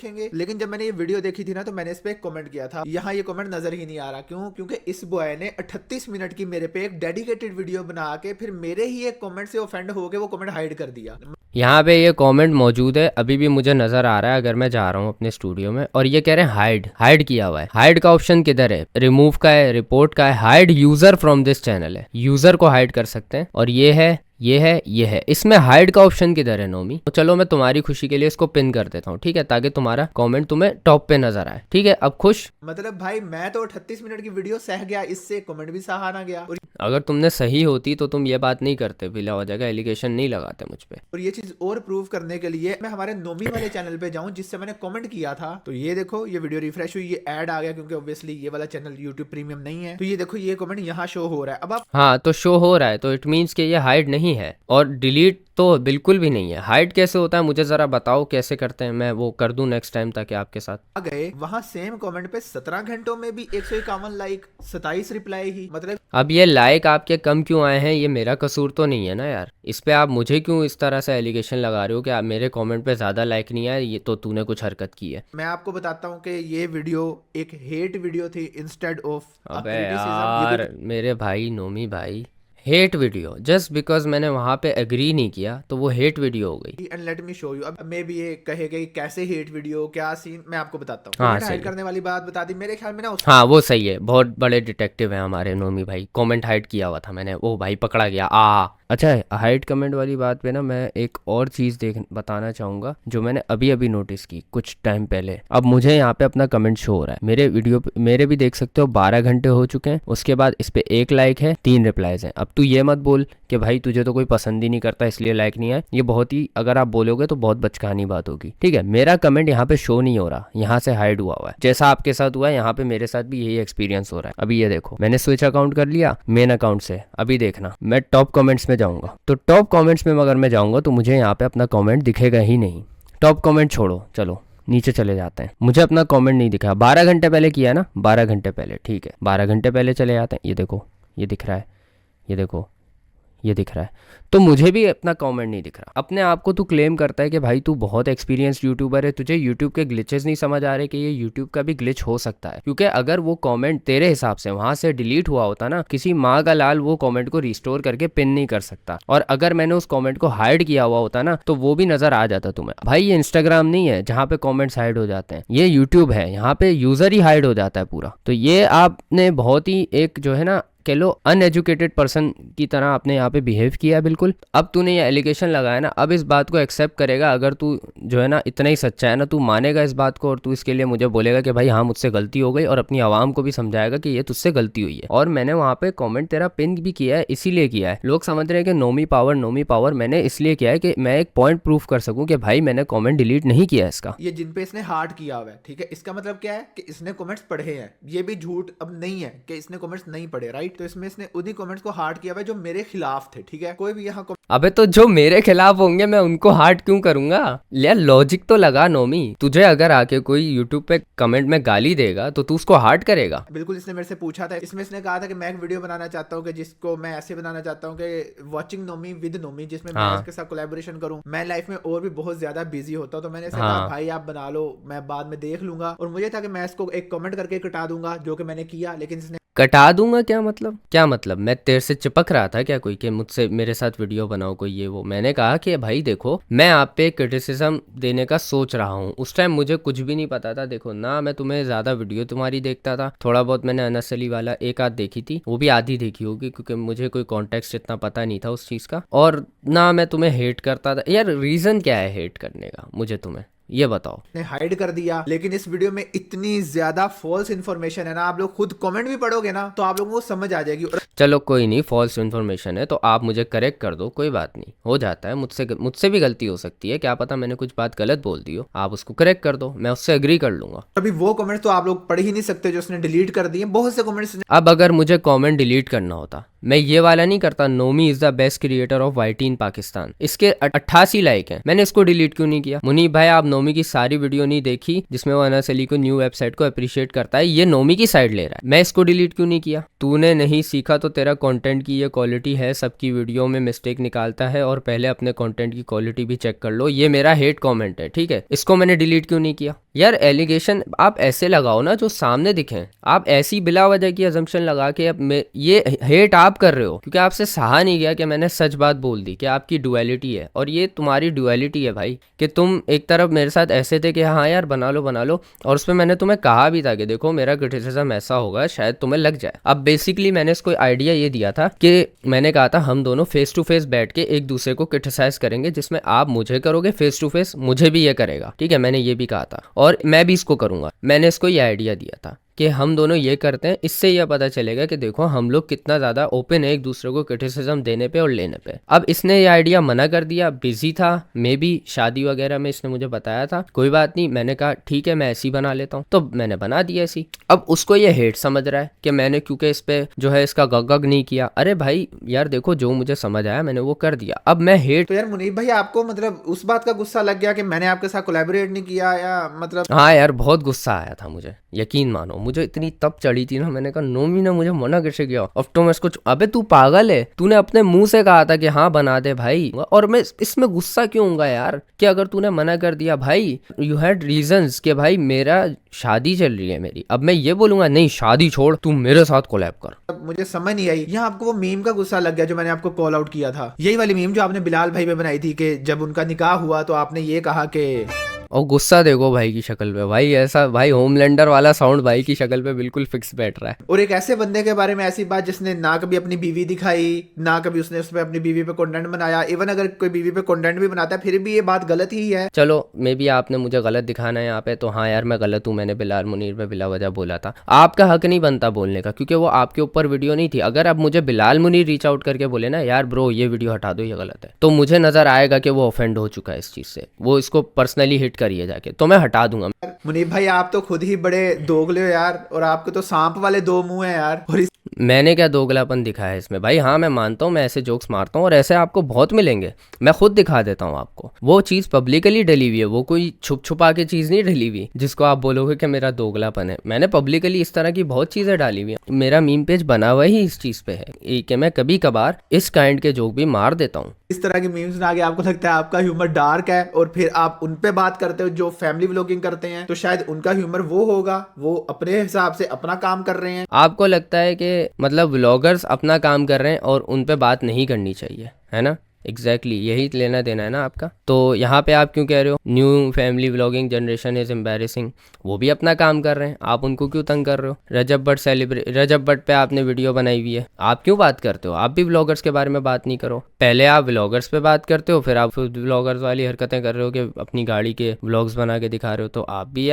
देखेंगे। लेकिन जब मैंने ये वीडियो देखी थी ना तो मैंने इस पे एक कमेंट किया था, यहाँ ये कमेंट नजर ही नहीं आ रहा। क्यों? क्योंकि इस बॉय ने 38 मिनट की मेरे पे एक डेडिकेटेड वीडियो बना के फिर मेरे ही एक कमेंट से ऑफेंड हो गए, वो कमेंट हाइड कर दिया। यहाँ पे ये कमेंट मौजूद है, अभी भी मुझे नजर आ रहा है अगर मैं जा रहा हूँ अपने स्टूडियो में, और ये कह रहे हैं हाइड किया हुआ है। हाइड का ऑप्शन किधर है? रिमूव का है, रिपोर्ट का है, hide user from this channel है, यूजर को हाइड कर सकते हैं। और ये है, इसमें हाइड का ऑप्शन किधर है नोमी? तो चलो मैं तुम्हारी खुशी के लिए इसको पिन कर देता हूँ, ठीक है, ताकि तुम्हारा कमेंट तुम्हें टॉप पे नजर आए। ठीक है, अब खुश? मतलब भाई मैं तो 38 मिनट की वीडियो सह गया, इससे कमेंट भी सहा ना गया। अगर तुमने सही होती तो तुम ये बात नहीं करते, बिला वजह का एलिगेशन नहीं लगाते मुझ पे। और ये चीज और प्रूव करने के लिए मैं हमारे नोमी वाले चैनल पे जाऊं जिससे मैंने कमेंट किया था, तो ये देखो ये वीडियो रिफ्रेश हुई, ये ऐड आ गया क्योंकि ऑब्वियसली ये वाला चैनल यूट्यूब प्रीमियम नहीं है। तो ये देखो ये कमेंट यहाँ शो हो रहा है। अब आप हाँ, तो शो हो रहा है तो इट मीन्स कि ये हाइड नहीं है, और डिलीट तो बिल्कुल भी नहीं है। हाइड कैसे होता है मुझे जरा बताओ कैसे करते हैं, मैं वो कर दूं नेक्स्ट टाइम ताकि आपके साथ। आ गए वहां सेम कमेंट पे 17 घंटों में भी 151 लाइक, 27 रिप्लाई ही। मतलब अब ये लाइक आपके कम क्यों आए हैं, ये मेरा कसूर तो नहीं है ना यार। इस पे आप मुझे क्यों इस तरह से एलिगेशन लगा रहे हो कि आप मेरे कमेंट पे ज़्यादा लाइक नहीं आए, ये तो तूने कुछ हरकत की है। मैं आपको बताता हूँ कि ये वीडियो एक हेट वीडियो थी इंस्टेड ऑफ अबे क्रिटिसिज्म। यार मेरे भाई नोमी भाई, हेट वीडियो जस्ट बिकॉज मैंने वहाँ पे एग्री नहीं किया तो वो हेट वीडियो हो गई। And let me show you. अब मे भी ये कहेगा कि कैसे हेट वीडियो, क्या सीन, मैं आपको बताता हूँ। हाँ कमेंट सही हाइड है, करने वाली बात बता दी मेरे ख्याल में ना हाँ वो सही है, बहुत बड़े डिटेक्टिव हैं हमारे नोमी भाई। कमेंट हाइड किया हुआ था मैंने, ओ भाई पकड़ा गया। अच्छा है, हाइड कमेंट वाली बात पे ना मैं एक और चीज़ बताना चाहूँगा जो मैंने अभी अभी नोटिस की कुछ टाइम पहले। अब मुझे यहाँ पे अपना कमेंट शो हो रहा है मेरे वीडियो पे, मेरे भी देख सकते हो 12 घंटे हो चुके हैं। उसके बाद इस पे 1 लाइक है, 3 रिप्लाईज हैं। अब तू ये मत बोल कि भाई तुझे तो कोई पसंद ही नहीं करता इसलिए लाइक नहीं आए, ये बहुत ही, अगर आप बोलोगे तो बहुत बचकानी बात होगी। ठीक है, मेरा कमेंट यहाँ पे शो नहीं हो रहा, यहाँ से हाइड हुआ है। जैसा आपके साथ हुआ है यहाँ पे मेरे साथ भी यही एक्सपीरियंस हो रहा है। अभी ये देखो मैंने स्विच अकाउंट कर लिया मेन अकाउंट से। अभी देखना मैं टॉप कमेंट्स में जाऊंगा, तो टॉप कमेंट्स में अगर मैं जाऊंगा तो मुझे यहाँ पे अपना कमेंट दिखेगा ही नहीं। टॉप कमेंट छोड़ो, चलो नीचे चले जाते हैं। मुझे अपना कमेंट नहीं दिखा, 12 घंटे पहले किया ना, 12 घंटे पहले, ठीक है 12 घंटे पहले चले जाते हैं। ये देखो ये दिख रहा है, ये देखो ये दिख रहा है, तो मुझे भी अपना कमेंट नहीं दिख रहा। अपने आप को तू क्लेम करता है कि भाई तू बहुत एक्सपीरियंस यूट्यूबर है, तुझे यूट्यूब के ग्लिचेस नहीं समझ आ रहे कि ये यूट्यूब का भी ग्लिच हो सकता है। क्योंकि अगर वो कमेंट तेरे हिसाब से वहां से डिलीट हुआ होता ना, किसी माँ का लाल वो कमेंट को रिस्टोर करके पिन नहीं कर सकता। और अगर मैंने उस कमेंट को हाइड किया हुआ होता ना तो वो भी नजर आ जाता तुम्हें। भाई ये इंस्टाग्राम नहीं है जहाँ पे कॉमेंट्स हाइड हो जाते हैं, ये यूट्यूब है, यहाँ पे यूजर ही हाइड हो जाता है पूरा। तो ये आपने बहुत ही एक जो है ना कह लो अनएजुकेटेड पर्सन की तरह आपने यहाँ पे बिहेव किया है बिल्कुल। अब तूने ये एलिगेशन लगाया ना, अब इस बात को एक्सेप्ट करेगा, अगर तू जो है ना इतना ही सच्चा है ना, तू मानेगा इस बात को और तू इसके लिए मुझे बोलेगा कि भाई हाँ मुझसे गलती हो गई, और अपनी आवाम को भी समझाएगा कि ये तुझसे गलती हुई है। और मैंने वहाँ पे कॉमेंट तेरा पिन भी किया है, इसीलिए किया है। लोग समझ रहे हैं कि नोमी पावर मैंने इसलिए किया है कि मैं एक पॉइंट प्रूफ कर सकूँ कि भाई मैंने कॉमेंट डिलीट नहीं किया है इसका। ये जिन पे इसने हार्ट किया हुआ है, ठीक है, इसका मतलब क्या है कि इसने कमेंट्स पढ़े हैं। ये भी झूठ अब नहीं है कि इसने कमेंट्स नहीं पढ़े, राइट। तो इसमें इसने उन्हीं कमेंट्स को हार्ट किया हुआ है जो मेरे खिलाफ थे, ठीक है। कोई भी यहाँ अबे तो जो मेरे खिलाफ होंगे मैं उनको हार्ट क्यों करूंगा? यार लॉजिक तो लगा नोमी, तुझे अगर आके कोई यूट्यूब पे कमेंट में गाली देगा तो तू उसको हार्ट करेगा? बिल्कुल। इसने मेरे से पूछा था, इसमें इसने कहा था कि मैं एक वीडियो बनाना चाहता हूँ कि जिसको मैं ऐसे बनाना चाहता हूँ कि वॉचिंग नोमी विद नोमी, जिसमें मैं इसके साथ कोलैबोरेशन करूँ। मैं लाइफ में और भी बहुत ज्यादा बिजी होता हूँ, तो मैंने कहा भाई आप बना लो, मैं बाद में देख लूंगा। और मुझे था कि मैं इसको एक कमेंट करके कटा दूंगा, जो कि मैंने किया। लेकिन इसने कटा दूंगा क्या मतलब? क्या मतलब मैं तेरे से चिपक रहा था क्या कोई कि मुझसे मेरे साथ वीडियो बनाओ कोई ये वो? मैंने कहा कि भाई देखो मैं आप पे क्रिटिसिज्म देने का सोच रहा हूँ। उस टाइम मुझे कुछ भी नहीं पता था, देखो ना मैं तुम्हें ज़्यादा वीडियो तुम्हारी देखता था, थोड़ा बहुत मैंने अनस अली वाला एक आध देखी थी, वो भी आधी देखी होगी क्योंकि मुझे कोई कॉन्टेक्स्ट इतना पता नहीं था उस चीज़ का। और ना मैं तुम्हें हेट करता था। यार रीज़न क्या है हेट करने का मुझे, तुम्हें ये बताओ। ने हाइड कर दिया। लेकिन इस वीडियो में इतनी ज्यादा फॉल्स इन्फॉर्मेशन है ना, आप लोग खुद कमेंट भी पढ़ोगे ना तो आप लोगों को समझ आ जाएगी। और चलो कोई नहीं, फॉल्स इन्फॉर्मेशन है तो आप मुझे करेक्ट कर दो, कोई बात नहीं, हो जाता है, मुझसे भी गलती हो सकती है, क्या पता मैंने कुछ बात गलत बोल दी हो, आप उसको करेक्ट कर दो, मैं उससे एग्री कर लूंगा। अभी वो कमेंट्स तो आप लोग पढ़ ही नहीं सकते जो उसने डिलीट कर दिए, बहुत से कमेंट्स। अब अगर मुझे कमेंट डिलीट करना होता, मैं ये वाला नहीं करता Nomi is the best creator of YT in Pakistan, इसके 88 लाइक हैं, मैंने इसको डिलीट क्यों नहीं किया? मुनीब भाई आप नोमी की सारी वीडियो नहीं देखी जिसमें वो अनस अली को न्यू वेबसाइट को अप्रिशिएट करता है, ये नोमी की साइड ले रहा है। मैं इसको डिलीट क्यों नहीं किया? तूने नहीं सीखा तो तेरा कंटेंट की ये क्वालिटी है, सबकी वीडियो में मिस्टेक निकालता है, और पहले अपने कंटेंट की क्वालिटी भी चेक कर लो। ये मेरा हेट कमेंट है, ठीक है, इसको मैंने डिलीट क्यों नहीं किया? यार एलिगेशन आप ऐसे लगाओ ना जो सामने दिखे, आप ऐसी बिला वजह की अजम्पशन लगा के अब ये हेट आप कर रहे हो क्योंकि आपसे सहा नहीं गया कि मैंने सच बात बोल दी कि आपकी डुअलिटी है, और ये तुम्हारी डुअलिटी है भाई, कि तुम एक तरफ मेरे साथ ऐसे थे कि हाँ यार बना लो, और उसमें मैंने तुम्हें कहा भी था कि देखो मेरा क्रिटिसिज्म ऐसा होगा शायद तुम्हें लग जाए। अब बेसिकली मैंने इसको आइडिया ये दिया था कि मैंने कहा था हम दोनों फेस टू फेस बैठ के एक दूसरे को क्रिटिसाइज करेंगे, जिसमें आप मुझे करोगे फेस टू फेस, मुझे भी ये करेगा, ठीक है, मैंने ये भी कहा था, और मैं भी इसको करूंगा। मैंने इसको ये आइडिया दिया था कि हम दोनों ये करते हैं, इससे यह पता चलेगा कि देखो हम लोग कितना ज़्यादा ओपन है एक दूसरे को क्रिटिसिज्म देने पे और लेने पे। अब इसने ये आइडिया मना कर दिया, बिजी था, मे बी शादी वगैरह में इसने मुझे बताया था, कोई बात नहीं, मैंने कहा ठीक है मैं ऐसी बना लेता हूँ, तो मैंने बना दिया ऐसी। अब उसको ये हेट समझ रहा है कि मैंने क्योंकि इस पे जो है इसका गग नहीं किया। अरे भाई यार देखो जो मुझे समझ आया मैंने वो कर दिया, अब मैं हेट। तो यार मुनीब भाई आपको मतलब उस बात का गुस्सा लग गया कि मैंने आपके साथ कोलैबोरेट नहीं किया, या मतलब? हाँ यार बहुत गुस्सा आया था मुझे, यकीन मानो मुझे इतनी तप चढ़ी थी ना, मैंने कहा नोमी ने मुझे मना कैसे किया। अब तो मैं इसको अबे तू पागल है, तूने अपने मुंह से कहा था कि हाँ बना दे भाई, और मैं इसमें गुस्सा क्यों होऊंगा यार कि अगर तूने मना कर दिया भाई, यू हैड रीजंस कि भाई मेरा शादी चल रही है मेरी, अब मैं ये बोलूंगा नहीं शादी छोड़ तू मेरे साथ कोलैब कर। मुझे समझ नहीं आई, यहाँ आपको वो मीम का गुस्सा लग गया जो मैंने आपको कॉल आउट किया था, यही वाली मीम जो आपने बिलाल भाई पे बनाई थी कि जब उनका निकाह हुआ तो आपने ये कहा कि, और गुस्सा देखो भाई की शक्ल पे, भाई ऐसा भाई होमलैंडर वाला साउंड भाई की शक्ल पे बिल्कुल फिक्स बैठ रहा है। और एक ऐसे बंदे के बारे में ऐसी बात जिसने ना कभी अपनी बीवी दिखाई, ना कभी उसने उस पर अपनी बीवी पे कंटेंट बनाया, इवन अगर कोई बीवी पे कंटेंट भी बनाता है फिर भी ये बात गलत ही है। चलो मे बी आपने मुझे गलत दिखाना है यहाँ पे, तो हाँ यार मैं गलत हूँ, मैंने बिलाल मुनीर पे बिला वजह बोला था, आपका हक नहीं बनता बोलने का क्योंकि वो आपके ऊपर वीडियो नहीं थी। अगर आप मुझे बिलाल मुनीर रीच आउट करके बोले ना यार ब्रो ये वीडियो हटा दो ये गलत है, तो मुझे नजर आएगा कि वो ऑफेंड हो चुका है इस चीज से, वो इसको पर्सनली हिट करिए जाके, तो मैं हटा दूंगा। मुनीब भाई आप तो खुद ही बड़े दोगले हो यार, और आपके तो सांप वाले दो मुंह हैं यार। और मैंने क्या दोगलापन दिखाया है इसमें भाई? हाँ मैं मानता हूँ मैं ऐसे जोक्स मारता हूँ और ऐसे आपको बहुत मिलेंगे, मैं खुद दिखा देता हूँ आपको। वो चीज़ पब्लिकली डली हुई है, वो कोई छुप छुपा के चीज़ नहीं डली हुई जिसको आप बोलोगे कि मेरा दोगलापन है। मैंने पब्लिकली इस तरह की बहुत चीज़ें डाली हुई हैं, मेरा मीम पेज बना हुआ ही इस चीज़ पे है कि मैं कभी कभार इस काइंड के जोक भी मार देता हूँ। इस तरह की मीम्स ना आगे आपको लगता है आपका ह्यूमर डार्क है और फिर आप उन पे बात करते हो जो फैमिली व्लॉगिंग करते हैं, तो शायद उनका ह्यूमर वो होगा, वो अपने हिसाब से अपना काम कर रहे हैं। आपको लगता है कि मतलब व्लॉगर्स अपना काम कर रहे हैं और उन पे बात नहीं करनी चाहिए, है ना? एग्जैक्टली यही लेना देना है ना आपका। तो यहाँ पे आप क्यों कह रहे हो new family vlogging generation is embarrassing? वो भी अपना काम कर रहे हैं, आप उनको क्यों तंग कर रहे हो? रजब भट्ट पे आपने वीडियो बनाई हुई है, आप क्यों बात करते हो? आप भी व्लॉगर्स के बारे में बात नहीं करो। पहले आप व्लॉगर्स पे बात करते हो, फिर आप व्लॉगर्स वाली हरकतें कर रहे हो कि अपनी गाड़ी के व्लॉग्स बना के दिखा रहे हो, तो आप भी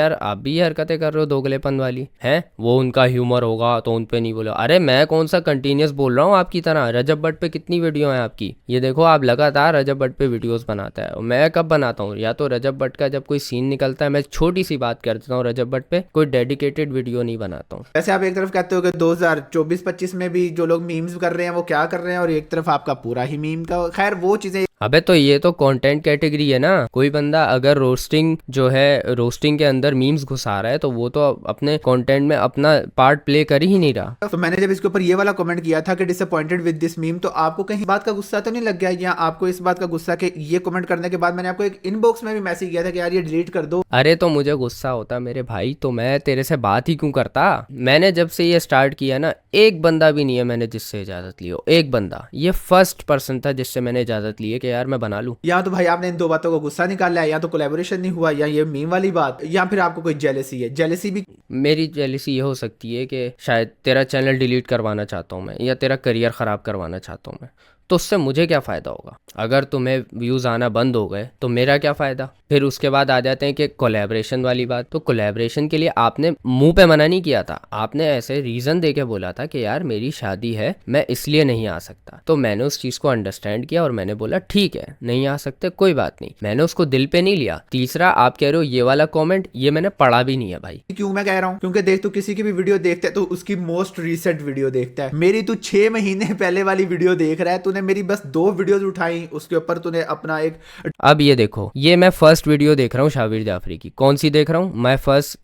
ये हरकतें कर रहे हो दोगलेपन वाली हैं। वो उनका ह्यूमर होगा तो उन पे नहीं बोलो। अरे मैं कौन सा कंटिन्यूस बोल रहा हूँ आपकी तरह? रजब भट्ट पे कितनी वीडियो है आपकी, ये देखो आप लगातार रजब भट्ट पे वीडियोस बनाता है। और मैं कब बनाता हूँ? या तो रजब भट्ट का जब कोई सीन निकलता है मैं छोटी सी बात कर देता हूँ रजब भट्ट पे, कोई डेडिकेटेड वीडियो नहीं बनाता हूँ। वैसे आप एक तरफ कहते हो कि 2024-25 में भी जो लोग मीम्स कर रहे हैं वो क्या कर रहे हैं, और एक तरफ आपका पूरा ही मीम का, खैर वो चीजें। अबे तो ये तो कंटेंट कैटेगरी है ना। कोई बंदा अगर रोस्टिंग जो है रोस्टिंग के अंदर मीम्स घुसा रहा है तो वो तो अपने कंटेंट में अपना पार्ट प्ले कर ही नहीं रहा। तो मैंने जब इसके ऊपर ये वाला कमेंट किया था कि डिसअपॉइंटेड विद दिस मीम, तो आपको कहीं बात का गुस्सा तो नहीं लग गया, या आपको इस बात का गुस्सा कि ये कमेंट करने के बाद मैंने आपको एक इनबॉक्स में भी मैसेज किया था कि यार ये डिलीट कर दो? अरे तो मुझे गुस्सा होता मेरे भाई तो मैं तेरे से बात ही क्यों करता? मैंने जब से ये स्टार्ट किया ना एक बंदा भी नहीं है मैंने जिससे इजाजत ली हो, एक बंदा, ये फर्स्ट पर्सन था जिससे मैंने इजाजत ली है कि यार मैं बना लूं। या तो भाई आपने इन दो बातों को गुस्सा निकाला है, या तो कोलैबोरेशन नहीं हुआ, या ये मीम वाली बात, या फिर आपको कोई जेलसी है। जेलसी भी मेरी जेलसी ये हो सकती है कि शायद तेरा चैनल डिलीट करवाना चाहता हूँ मैं, या तेरा करियर ख़राब करवाना चाहता हूँ मैं, तो उससे मुझे क्या फ़ायदा होगा? अगर तुम्हें व्यूज़ आना बंद हो गए तो मेरा क्या फ़ायदा? फिर उसके बाद आ जाते हैं कि कोलैबोरेशन वाली बात। तो कोलैबोरेशन के लिए आपने मुंह पे मना नहीं किया था, आपने ऐसे रीज़न दे के बोला था कि यार मेरी शादी है मैं इसलिए नहीं आ सकता। तो मैंने उस चीज़ को अंडरस्टैंड किया और मैंने बोला ठीक है नहीं आ सकते कोई बात नहीं, मैंने उसको दिल पे नहीं लिया। तीसरा आप कह रहे हो ये वाला कॉमेंट, ये मैंने पढ़ा भी नहीं है भाई। क्यों मैं कह रहा हूँ? क्योंकि देख तू किसी की भी वीडियो देखता है तो उसकी मोस्ट रिसेंट वीडियो देखता है, मेरी तू 6 महीने पहले वाली वीडियो देख रहा है, तूने तूने मेरी बस 2 वीडियोस उठाई, उसके ऊपर तूने अपना एक। अब ये देखो, ये मैं फर्स्ट वीडियो देख रहा हूँ शाबिर जाफरी की। कौन सी देख रहा हूँ?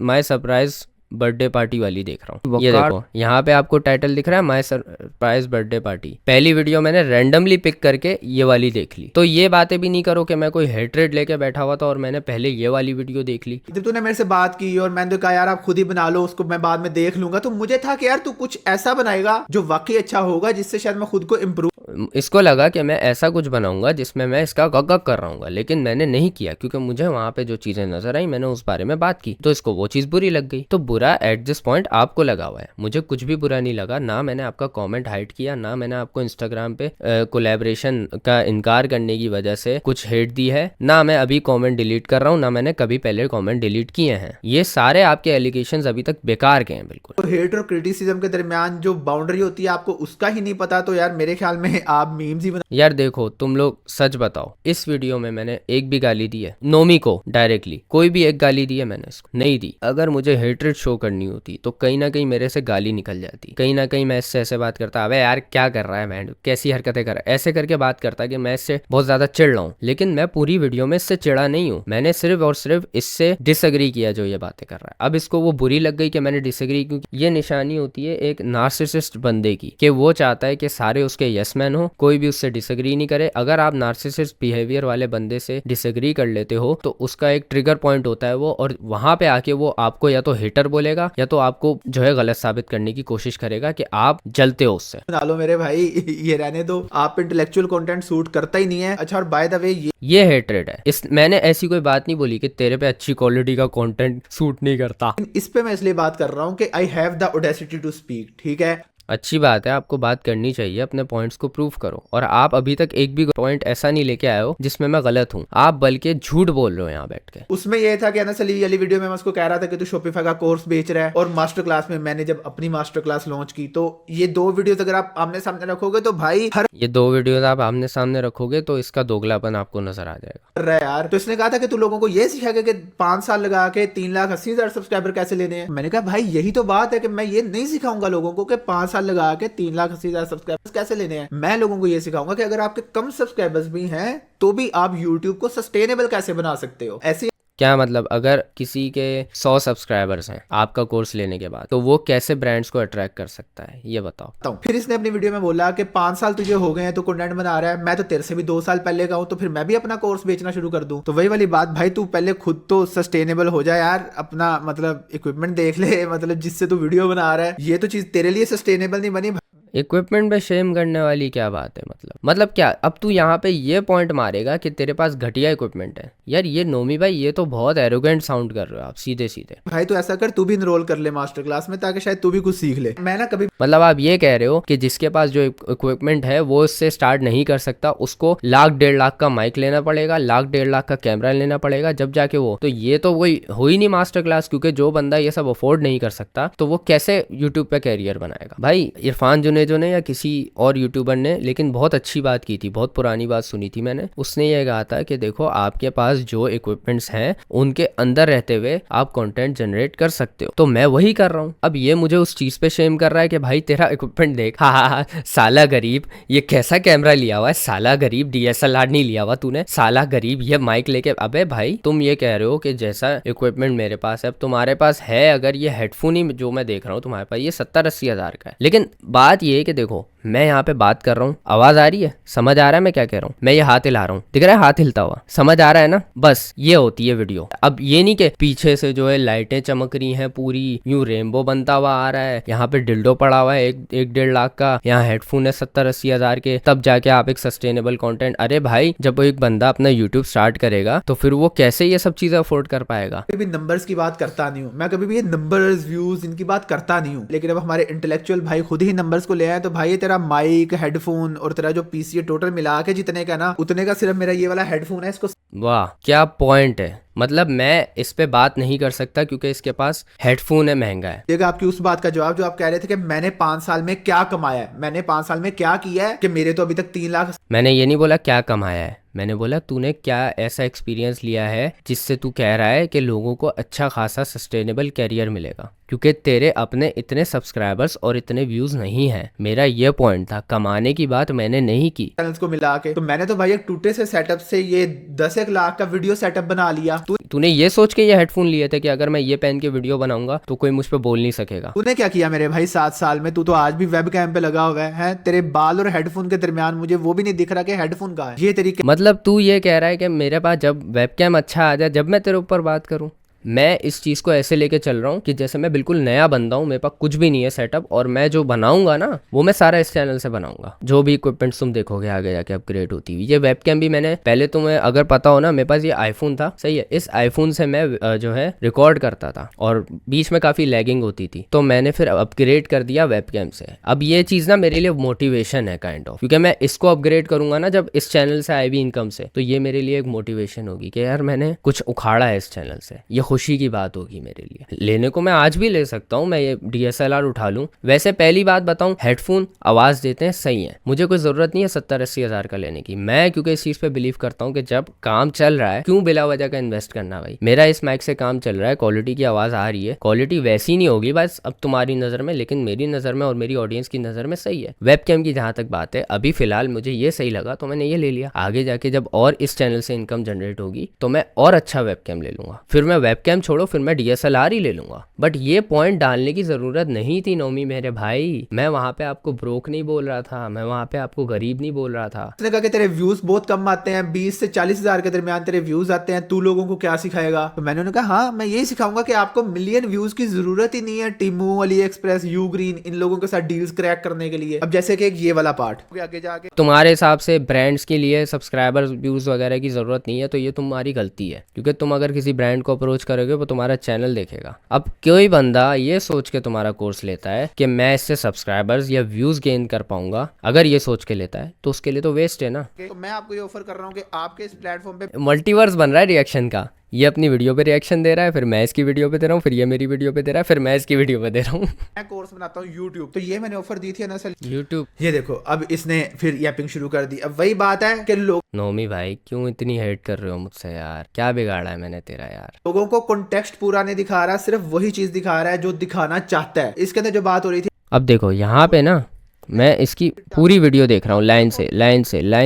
माई सरप्राइज बर्थडे पार्टी वाली देख रहा हूँ। ये देखो यहाँ पे आपको टाइटल दिख रहा है, माई सरप्राइज बर्थडे पार्टी। पहली वीडियो मैंने रैंडमली पिक करके ये वाली देख ली। तो ये बातें भी नहीं करो कि मैं कोई हेट्रेड लेके बैठा हुआ था और मैंने पहले ये वाली वीडियो देख ली। जब तूने मेरे से बात की और मैंने तो कहा यार आप खुद ही बना लो, उसको मैं बाद में देख लूंगा, तो मुझे था कि यार तू कुछ ऐसा बनाएगा जो वाकई अच्छा होगा, जिससे शायद मैं खुद को इम्प्रूव। इसको लगा कि मैं ऐसा कुछ बनाऊंगा जिसमें मैं इसका गग कर रहा हूँ, लेकिन मैंने नहीं किया क्योंकि मुझे वहां पे जो चीजें नजर आई मैंने उस बारे में बात की, तो इसको वो चीज बुरी लग गई। तो बुरा एट दिस पॉइंट आपको लगा हुआ है, मुझे कुछ भी बुरा नहीं लगा। ना मैंने आपका कमेंट हाइड किया, ना मैंने आपको इंस्टाग्राम पे कोलैबोरेशन का इनकार करने की वजह से कुछ हेट दी है, ना मैं अभी कमेंट डिलीट कर रहा हूँ, ना मैंने कभी पहले कमेंट डिलीट किए हैं। ये सारे आपके एलिगेशंस अभी तक बेकार के हैं बिल्कुल। तो हेट और क्रिटिसिज्म के दरमियान जो बाउंड्री होती है आपको उसका ही नहीं पता, तो यार मेरे ख्याल में आप मीम्स ही बना। यार देखो तुम लोग सच बताओ, इस वीडियो में मैंने एक भी गाली दी है नोमी को? डायरेक्टली कोई भी एक गाली दी है मैंने? इसको नहीं दी। अगर मुझे हेट्रेड शो करनी होती तो कहीं ना कहीं मेरे से गाली निकल जाती, कहीं ना कहीं मैं इससे ऐसे बात करता, अबे यार क्या कर रहा है मैं, कैसी हरकतें कर रहा है, ऐसे करके बात करता कि मैं इससे बहुत ज्यादा चिढ़ रहा हूँ। लेकिन मैं पूरी वीडियो में इससे चिढ़ा नहीं हूँ, मैंने सिर्फ और सिर्फ इससे डिसएग्री किया जो ये बातें कर रहा है। अब इसको वो बुरी लग गई कि मैंने डिसएग्री, क्योंकि ये निशानी होती है एक नार्सिसिस्ट बंदे की कि वो चाहता है कि सारे उसके यस मैन हो, कोई भी उससे डिसएग्री नहीं करे। अगर आप नार्सिसिस्ट बिहेवियर वाले बंदे से डिसएग्री कर लेते हो तो उसका एक ट्रिगर पॉइंट होता है वो, और वहां पे आके वो आपको या तो हेटर बोलेगा या तो आपको जो है गलत साबित करने की कोशिश करेगा कि आप जलते हो उससे। बना लो मेरे भाई, ये रहने दो, आप इंटेलेक्चुअल कंटेंट सूट करता ही नहीं है। अच्छा और बाय द वे ये हेट्रेड है। मैंने ऐसी कोई बात नहीं बोली कि तेरे पे अच्छी क्वालिटी का कंटेंट सूट नहीं करता। इस पे मैं इसलिए बात कर रहा हूँ कि I have the audacity to speak, ठीक है। अच्छी बात है, आपको बात करनी चाहिए, अपने पॉइंट्स को प्रूव करो। और आप अभी तक एक भी पॉइंट ऐसा नहीं लेके आए हो जिसमें मैं गलत हूँ, आप बल्कि झूठ बोल रहे हो यहाँ बैठ के। उसमें ये था कि अनस अली वाली वीडियो में मैं उसको कह रहा था कि तू शॉपिफाई का कोर्स बेच रहा है, और मास्टर क्लास में मैंने जब अपनी मास्टर क्लास लॉन्च की, तो ये 2 वीडियोस अगर आप आमने सामने रखोगे तो भाई ये 2 वीडियोस आप आमने सामने रखोगे तो इसका दोगलापन आपको नजर आ जाएगा। रहा है यार। तो इसने कहा था कि तू लोगों को ये सिखाएगा कि 5 साल लगा के 3,80,000 सब्सक्राइबर कैसे लेने हैं। मैंने कहा भाई यही तो बात है कि मैं ये नहीं सिखाऊंगा लोगों को कि 5 साल लगा के 3,80,000 सब्सक्राइबर्स कैसे लेने हैं। मैं लोगों को ये सिखाऊंगा कि अगर आपके कम सब्सक्राइबर्स भी हैं तो भी आप यूट्यूब को सस्टेनेबल कैसे बना सकते हो। ऐसे क्या मतलब, अगर किसी के 100 सब्सक्राइबर्स हैं आपका कोर्स लेने के बाद, तो वो कैसे ब्रांड्स को अट्रैक्ट कर सकता है ये बताओ। फिर इसने अपनी वीडियो में बोला कि 5 साल तुझे हो गए हैं तो कंटेंट बना रहा है, मैं तो तेरे से भी 2 साल पहले का हूं, तो फिर मैं भी अपना कोर्स बेचना शुरू कर दूं। तो वही वाली बात भाई, तू पहले खुद तो सस्टेनेबल हो जाए यार, अपना मतलब इक्विपमेंट देख ले, मतलब जिससे तू वीडियो बना रहा है, ये तो चीज तेरे लिए सस्टेनेबल नहीं बनी। इक्विपमेंट पे शेम करने वाली क्या बात है? मतलब क्या अब तू यहाँ पे ये पॉइंट मारेगा कि तेरे पास घटिया इक्विपमेंट है? यार ये नोमी भाई, ये तो बहुत एरोगेंट साउंड कर रहे हो आप सीधे सीधे। भाई तो ऐसा कर, तू भी इनरोल कर ले मास्टर क्लास में, ताकि शायद तू भी कुछ सीख ले। मैं ना कभी मतलब आप ये कह रहे हो कि जिसके पास जो इक्विपमेंट है वो इससे स्टार्ट नहीं कर सकता, उसको 1,00,000-1,50,000 का माइक लेना पड़ेगा, 1,00,000-1,50,000 का कैमरा लेना पड़ेगा, जब जाके वो, तो ये तो वही हो ही नहीं मास्टर क्लास, क्योंकि जो बंदा ये सब अफोर्ड नहीं कर सकता तो वो कैसे यूट्यूब पे कैरियर बनाएगा? भाई इरफान जुनेजो ने या किसी और यूट्यूबर ने लेकिन बहुत अच्छी बात की थी, बहुत पुरानी बात सुनी थी मैंने, उसने ये कहा था कि देखो आपके पास जो इक्विपमेंट्स हैं उनके अंदर रहते हुए आप कंटेंट जनरेट कर सकते हो, तो मैं वही कर रहा हूँ। अब ये मुझे उस चीज पे शेम कर रहा है कि भाई तेरा इक्विपमेंट देख, हाँ साला गरीब, ये कैसा कैमरा लिया हुआ है, साला गरीब DSLR नहीं लिया हुआ तूने, साला गरीब ये माइक लेके। अबे भाई तुम ये कह रहे हो कि जैसा इक्विपमेंट मेरे पास है, अब तुम्हारे पास है, अगर ये हेडफोन ही जो मैं देख रहा हूँ तुम्हारे पास ये 70-80 हज़ार का है, लेकिन बात ये है कि देखो मैं यहाँ पे बात कर रहा हूँ, आवाज आ रही है, समझ आ रहा है मैं क्या कह रहा हूँ, मैं ये हाथ हिला रहा हूँ, दिख रहा है हाथ हिलता हुआ, समझ आ रहा है ना? बस ये होती है वीडियो। अब ये नहीं कि पीछे से जो है लाइटें चमक रही हैं, पूरी यूं रेनबो बनता हुआ आ रहा है, यहाँ पे डिल्डो पड़ा हुआ है 1-1.5 लाख का, यहाँ हेडफोन है 70-80 हज़ार के, तब जाके आप एक सस्टेनेबल कंटेंट। अरे भाई जब एक बंदा अपना यूट्यूब स्टार्ट करेगा तो फिर वो कैसे ये सब चीजें अफोर्ड कर पाएगा? कभी नंबर्स की बात करता नहीं हूँ मैं, कभी भी ये नंबर्स व्यूज इनकी बात करता नहीं हूँ, लेकिन अब हमारे इंटेलेक्चुअल भाई खुद ही नंबर्स को ले आए, तो भाई तेरा माइक, हेडफोन और तेरा जो पीसी है टोटल मिला के जितने का ना, उतने का सिर्फ मेरा ये वाला हेडफोन है। इसको वाह क्या पॉइंट है, मतलब मैं इस पे बात नहीं कर सकता क्योंकि इसके पास हेडफोन है, महंगा है। ये आपकी उस बात का जवाब जो आप कह रहे थे कि मैंने 5 साल में क्या कमाया है, मैंने 5 साल में क्या किया है कि मेरे तो अभी तक 3 लाख। मैंने ये नहीं बोला क्या कमाया है, मैंने बोला तूने क्या ऐसा एक्सपीरियंस लिया है जिससे तू कह रहा है कि लोगों को अच्छा खासा सस्टेनेबल कैरियर मिलेगा, क्योंकि तेरे अपने इतने सब्सक्राइबर्स और इतने व्यूज नहीं है। मेरा ये पॉइंट था, कमाने की बात मैंने नहीं की। चैनल्स को मिला के तो मैंने तो भाई एक टूटे से सेटअप से ये 10 लाख का वीडियो सेटअप बना लिया। तूने ये सोच के ये हेडफोन लिए थे कि अगर मैं ये पहन के वीडियो बनाऊंगा तो कोई मुझ पे बोल नहीं सकेगा। तूने क्या किया मेरे भाई 7 साल में? तू तो आज भी वेब कैम पे लगा हुआ है। तेरे बाल और हेडफोन के दरमियान मुझे वो भी नहीं दिख रहा कि हेडफोन कहाँ है। ये तेरी मतलब तू ये कह रहा है कि मेरे पास जब वेबकैम अच्छा आ जाए जब मैं तेरे ऊपर बात करूं? मैं इस चीज़ को ऐसे लेके चल रहा हूँ कि जैसे मैं बिल्कुल नया बंदा हूँ, मेरे पास कुछ भी नहीं है सेटअप, और मैं जो बनाऊंगा ना वो मैं सारा इस चैनल से बनाऊंगा। जो भी इक्विपमेंट्स तुम देखोगे आगे जाके अपग्रेड होती हुई। ये वेबकैम भी मैंने पहले, तुम्हें अगर पता हो ना, मेरे पास ये आईफोन था, सही है, इस आईफोन से मैं जो है रिकॉर्ड करता था और बीच में काफ़ी लैगिंग होती थी, तो मैंने फिर अपग्रेड कर दिया वेबकैम से। अब ये चीज़ ना मेरे लिए मोटिवेशन है काइंड ऑफ, क्योंकि मैं इसको अपग्रेड करूंगा ना जब इस चैनल से आए भी इनकम से, तो ये मेरे लिए एक मोटिवेशन होगी कि यार मैंने कुछ उखाड़ा है इस चैनल से। ये खुशी की बात होगी मेरे लिए। लेने को मैं आज भी ले सकता हूँ, मैं ये DSLR उठा लूँ। वैसे पहली बात बताऊँ, हेडफोन आवाज़ देते हैं, सही है, मुझे कोई ज़रूरत नहीं है 70-80 हज़ार का लेने की। मैं क्योंकि इस चीज़ पे बिलीव करता हूँ कि जब काम चल रहा है क्यों बिला वजह का इन्वेस्ट करना भाई। मेरा इस माइक से काम चल रहा है, क्वालिटी की आवाज़ आ रही है, क्वालिटी वैसी नहीं होगी बस अब तुम्हारी नज़र में, लेकिन मेरी नज़र में और मेरी ऑडियंस की नज़र में सही है। वेबकैम की जहाँ तक बात है, अभी फिलहाल मुझे ये सही लगा तो मैंने ये ले लिया। आगे जाके जब और इस चैनल से इनकम जनरेट होगी तो मैं और अच्छा वेबकैम ले लूंगा, फिर मैं वेबकैम छोड़ो फिर मैं DSLR ही ले लूंगा। बट ये पॉइंट डालने की जरूरत नहीं थी नोमी मेरे भाई। मैं वहां पे आपको ब्रोक नहीं बोल रहा था, मैं वहां पे आपको गरीब नहीं बोल रहा था। उसने कहा कि तेरे व्यूज बहुत कम आते हैं, 20 से 40 हज़ार के दरमियान तेरे व्यूज आते हैं, तू लोगों को क्या सिखाएगा? तो मैंने उन्हें कहा हाँ मैं यही सिखाऊंगा कि आपको मिलियन व्यूज की जरूरत ही नहीं है टीमू, अली एक्सप्रेस, यू ग्रीन, इन लोगों के साथ डील्स क्रैक करने के लिए। अब जैसे कि एक ये वाला पार्ट आगे जाके तुम्हारे हिसाब से ब्रांड्स के लिए सब्सक्राइबर्स व्यूज वगैरह की जरूरत नहीं है, तो ये तुम्हारी गलती है, क्योंकि तुम अगर किसी ब्रांड को अप्रोच करोगे वो तुम्हारा चैनल देखेगा। अब कोई बंदा ये सोच के तुम्हारा कोर्स लेता है कि मैं इससे सब्सक्राइबर्स या व्यूज गेन कर पाऊंगा, अगर ये सोच के लेता है तो उसके लिए तो वेस्ट है ना। तो मैं आपको ये ऑफर कर रहा हूँ कि आपके इस प्लेटफॉर्म पे मल्टीवर्स बन रहा है रिएक्शन का। ये अपनी वीडियो पे रिएक्शन दे रहा है, फिर मैं इसकी वीडियो पे दे रहा हूँ, फिर ये मेरी वीडियो पे दे रहा है, फिर मैं इसकी वीडियो पे दे रहा हूँ। मैं कोर्स बनाता हूँ यूट्यूब, तो ये मैंने ऑफर दी थी ना सर यूट्यूब। ये देखो अब इसने फिर यापिंग शुरू कर दी। अब वही बात है कि नोमी भाई क्यों इतनी हेट कर रहे हो मुझसे यार? क्या बिगाड़ा है मैंने तेरा यार? लोगों को कॉन्टेक्स्ट पूरा नहीं दिखा रहा, सिर्फ वही चीज दिखा रहा है जो दिखाना चाहता है। इसके अंदर जो बात हो रही थी, अब देखो यहाँ पे ना मैं इसकी पूरी वीडियो देख रहा हूँ, लाइन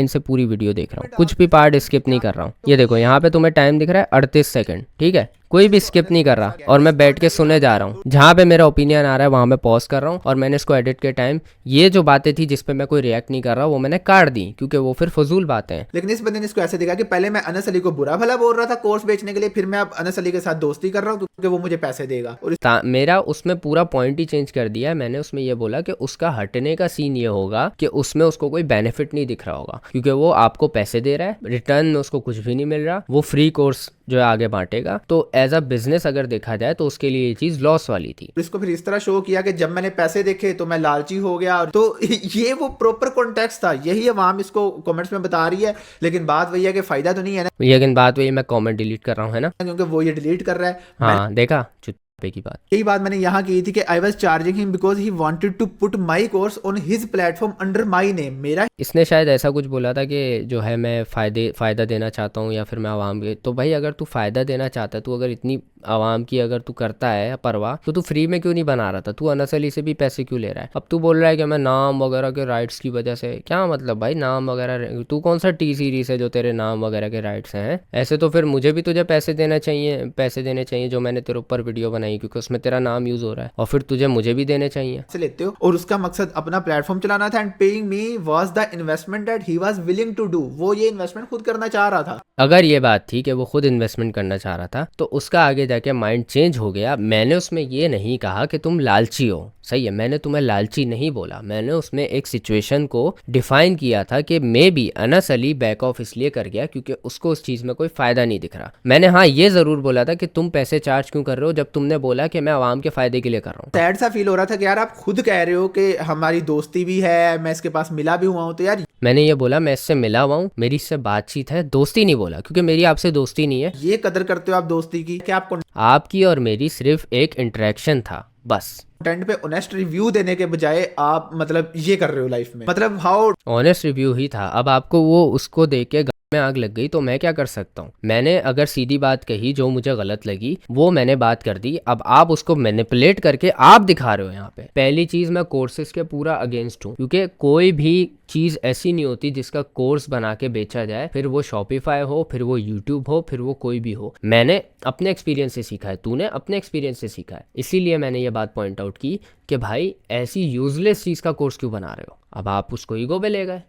से पूरी वीडियो देख रहा हूँ, कुछ भी पार्ट स्किप नहीं कर रहा हूँ। ये देखो यहाँ पे तुम्हें टाइम दिख रहा है 38 सेकंड, ठीक है, कोई भी स्किप नहीं कर रहा, और मैं बैठ के सुने जा रहा हूँ। जहाँ पे मेरा ओपिनियन आ रहा है वहाँ मैं पॉज कर रहा हूँ, और मैंने इसको एडिट के टाइम ये जो बातें थी जिसपे मैं कोई रिएक्ट नहीं कर रहा वो मैंने काट दी, क्योंकि वो फिर फजूल बातें हैं। लेकिन इस बंदे ने इसको ऐसे दिखा कि पहले मैं अनस अली को बुरा भला बोल रहा था कोर्स बेचने के लिए, फिर मैं अब अनस अली के साथ दोस्ती कर रहा हूँ क्योंकि वो मुझे पैसे देगा। और मेरा उसमें पूरा पॉइंट ही चेंज कर दिया है मैंने। उसमें ये बोला कि उसका हटने का सीन ये होगा कि उसमें उसको कोई बेनिफिट नहीं दिख रहा होगा, क्योंकि वो आपको पैसे दे रहा है, रिटर्न में उसको कुछ भी नहीं मिल रहा, वो फ्री कोर्स जो है आगे बांटेगा। तो एज अ बिजनेस अगर देखा जाए तो उसके लिए ये चीज लॉस वाली थी। इसको फिर इस तरह शो किया कि जब मैंने पैसे देखे तो मैं लालची हो गया, और तो ये वो प्रॉपर कॉन्टेक्स्ट था, यही अवाम इसको कमेंट्स में बता रही है। लेकिन बात वही है कि फायदा तो नहीं है ना, लेकिन बात वही, मैं कमेंट डिलीट कर रहा हूँ है ना, क्योंकि वो ये डिलीट कर रहा है। हाँ देखा चुप्पे की बात। यही बात मैंने यहाँ की थी कि I was charging him because he wanted to put my course on his platform under my name. मेरा इसने शायद ऐसा कुछ बोला था कि जो है मैं फ़ायदा देना चाहता हूँ या फिर मैं आवाम के। तो भाई अगर तू फ़ायदा देना चाहता है, तू अगर इतनी आवाम की अगर तू करता है परवाह, तो तू फ्री में क्यों नहीं बना रहा था? तू अनस अली से भी पैसे क्यों ले रहा है? अब तू बोल रहा है कि मैं नाम वगैरह के राइट्स की वजह से, क्या मतलब भाई नाम वगैरह? तू कौन सा टी सीरीज है जो तेरे नाम वगैरह के राइट्स हैं? ऐसे तो फिर मुझे भी तुझे पैसे देने चाहिए जो मैंने तेरे ऊपर वीडियो बनाई, क्योंकि उसमें तेरा नाम यूज़ हो रहा है, और फिर तुझे मुझे भी देने चाहिए। से लेते हो, और उसका मकसद अपना प्लेटफॉर्म चलाना था, and paying me was the investment that he was willing to do. वो ये इन्वेस्टमेंट खुद करना चाह रहा था। अगर ये बात थी कि वो खुद इन्वेस्टमेंट करना चाह रहा था, तो उसका आगे जाके माइंड चेंज हो गया। मैंने उसमें ये नहीं कहा कि तुम लालची हो, सही है, मैंने तुम्हें लालची नहीं बोला। मैंने उसमें एक सिचुएशन को डिफाइन किया था कि may be Anas Ali back of इसलिए कर गया क्योंकि उसको उस चीज़ में कोई फ़ायदा नहीं दिख रहा। मैंने हाँ ये ज़रूर बोला था कि तुम पैसे चार्ज क्यों कर रहे हो, जब तुमने बोला कि मैं आवाम के फ़ायदे के लिए कर रहा हूँ। सैड सा फील हो रहा था कि यार आप खुद कह रहे हो कि हमारी दोस्ती भी है, मैं इसके पास मिला भी हुआ हूँ, तो यार मैंने ये बोला मैं इससे मिला हुआ हूँ, मेरी इससे बातचीत है, दोस्ती नहीं बोला, क्योंकि मेरी आपसे दोस्ती नहीं है। ये कदर करते हो आप दोस्ती की कि आप आपकी और मेरी सिर्फ एक इंटरेक्शन था बस। कंटेंट पे ऑनेस्ट रिव्यू देने के बजाय आप मतलब ये कर रहे हो लाइफ में, मतलब हाउ ऑनेस्ट रिव्यू ही था। अब आपको वो उसको देख के में आग लग गई तो मैं क्या कर सकता हूँ। मैंने अगर सीधी बात कही जो मुझे गलत लगी वो मैंने बात कर दी। अब आप उसको मैनिपुलेट करके आप दिखा रहे हो यहाँ पे। पहली चीज मैं कोर्सेज के पूरा अगेंस्ट हूँ, क्योंकि कोई भी चीज ऐसी नहीं होती जिसका कोर्स बना के बेचा जाए, फिर वो शॉपिफाई हो, फिर वो यूट्यूब हो, फिर वो कोई भी हो। मैंने अपने एक्सपीरियंस से सीखा है, तूने अपने एक्सपीरियंस से सीखा है, इसीलिए मैंने ये बात पॉइंट आउट की कि भाई ऐसी यूजलेस चीज का कोर्स क्यों बना रहे हो। अब आप उसको ईगो पे ले गए।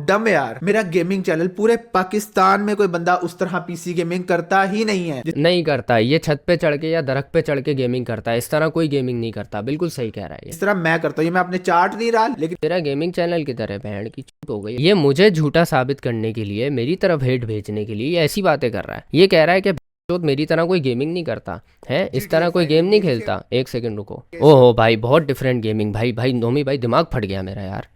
डम है यार। मेरा गेमिंग चैनल पूरे पाकिस्तान में कोई बंदा उस तरह पीसी गेमिंग करता ही नहीं है। नहीं करता, ये छत पे चढ़ के या दरख्त पे चढ़ के गेमिंग करता है, इस तरह कोई गेमिंग नहीं करता। बिल्कुल सही कह रहा है ये। इस तरह मैं करता हूँ, ये मैं अपने चार्ट नहीं रहा, लेकिन तेरा गेमिंग चैनल की तरह बहन की चूत हो गई। ये मुझे झूठा साबित करने के लिए, मेरी तरफ हेट भेजने के लिए ये ऐसी बातें कर रहा है। ये कह रहा है कि मेरी तरह कोई गेमिंग नहीं करता है, इस तरह कोई गेम नहीं खेलता। एक सेकंड रुको। ओहो भाई बहुत डिफरेंट गेमिंग। भाई भाई नोमी भाई दिमाग फट गया मेरा यार।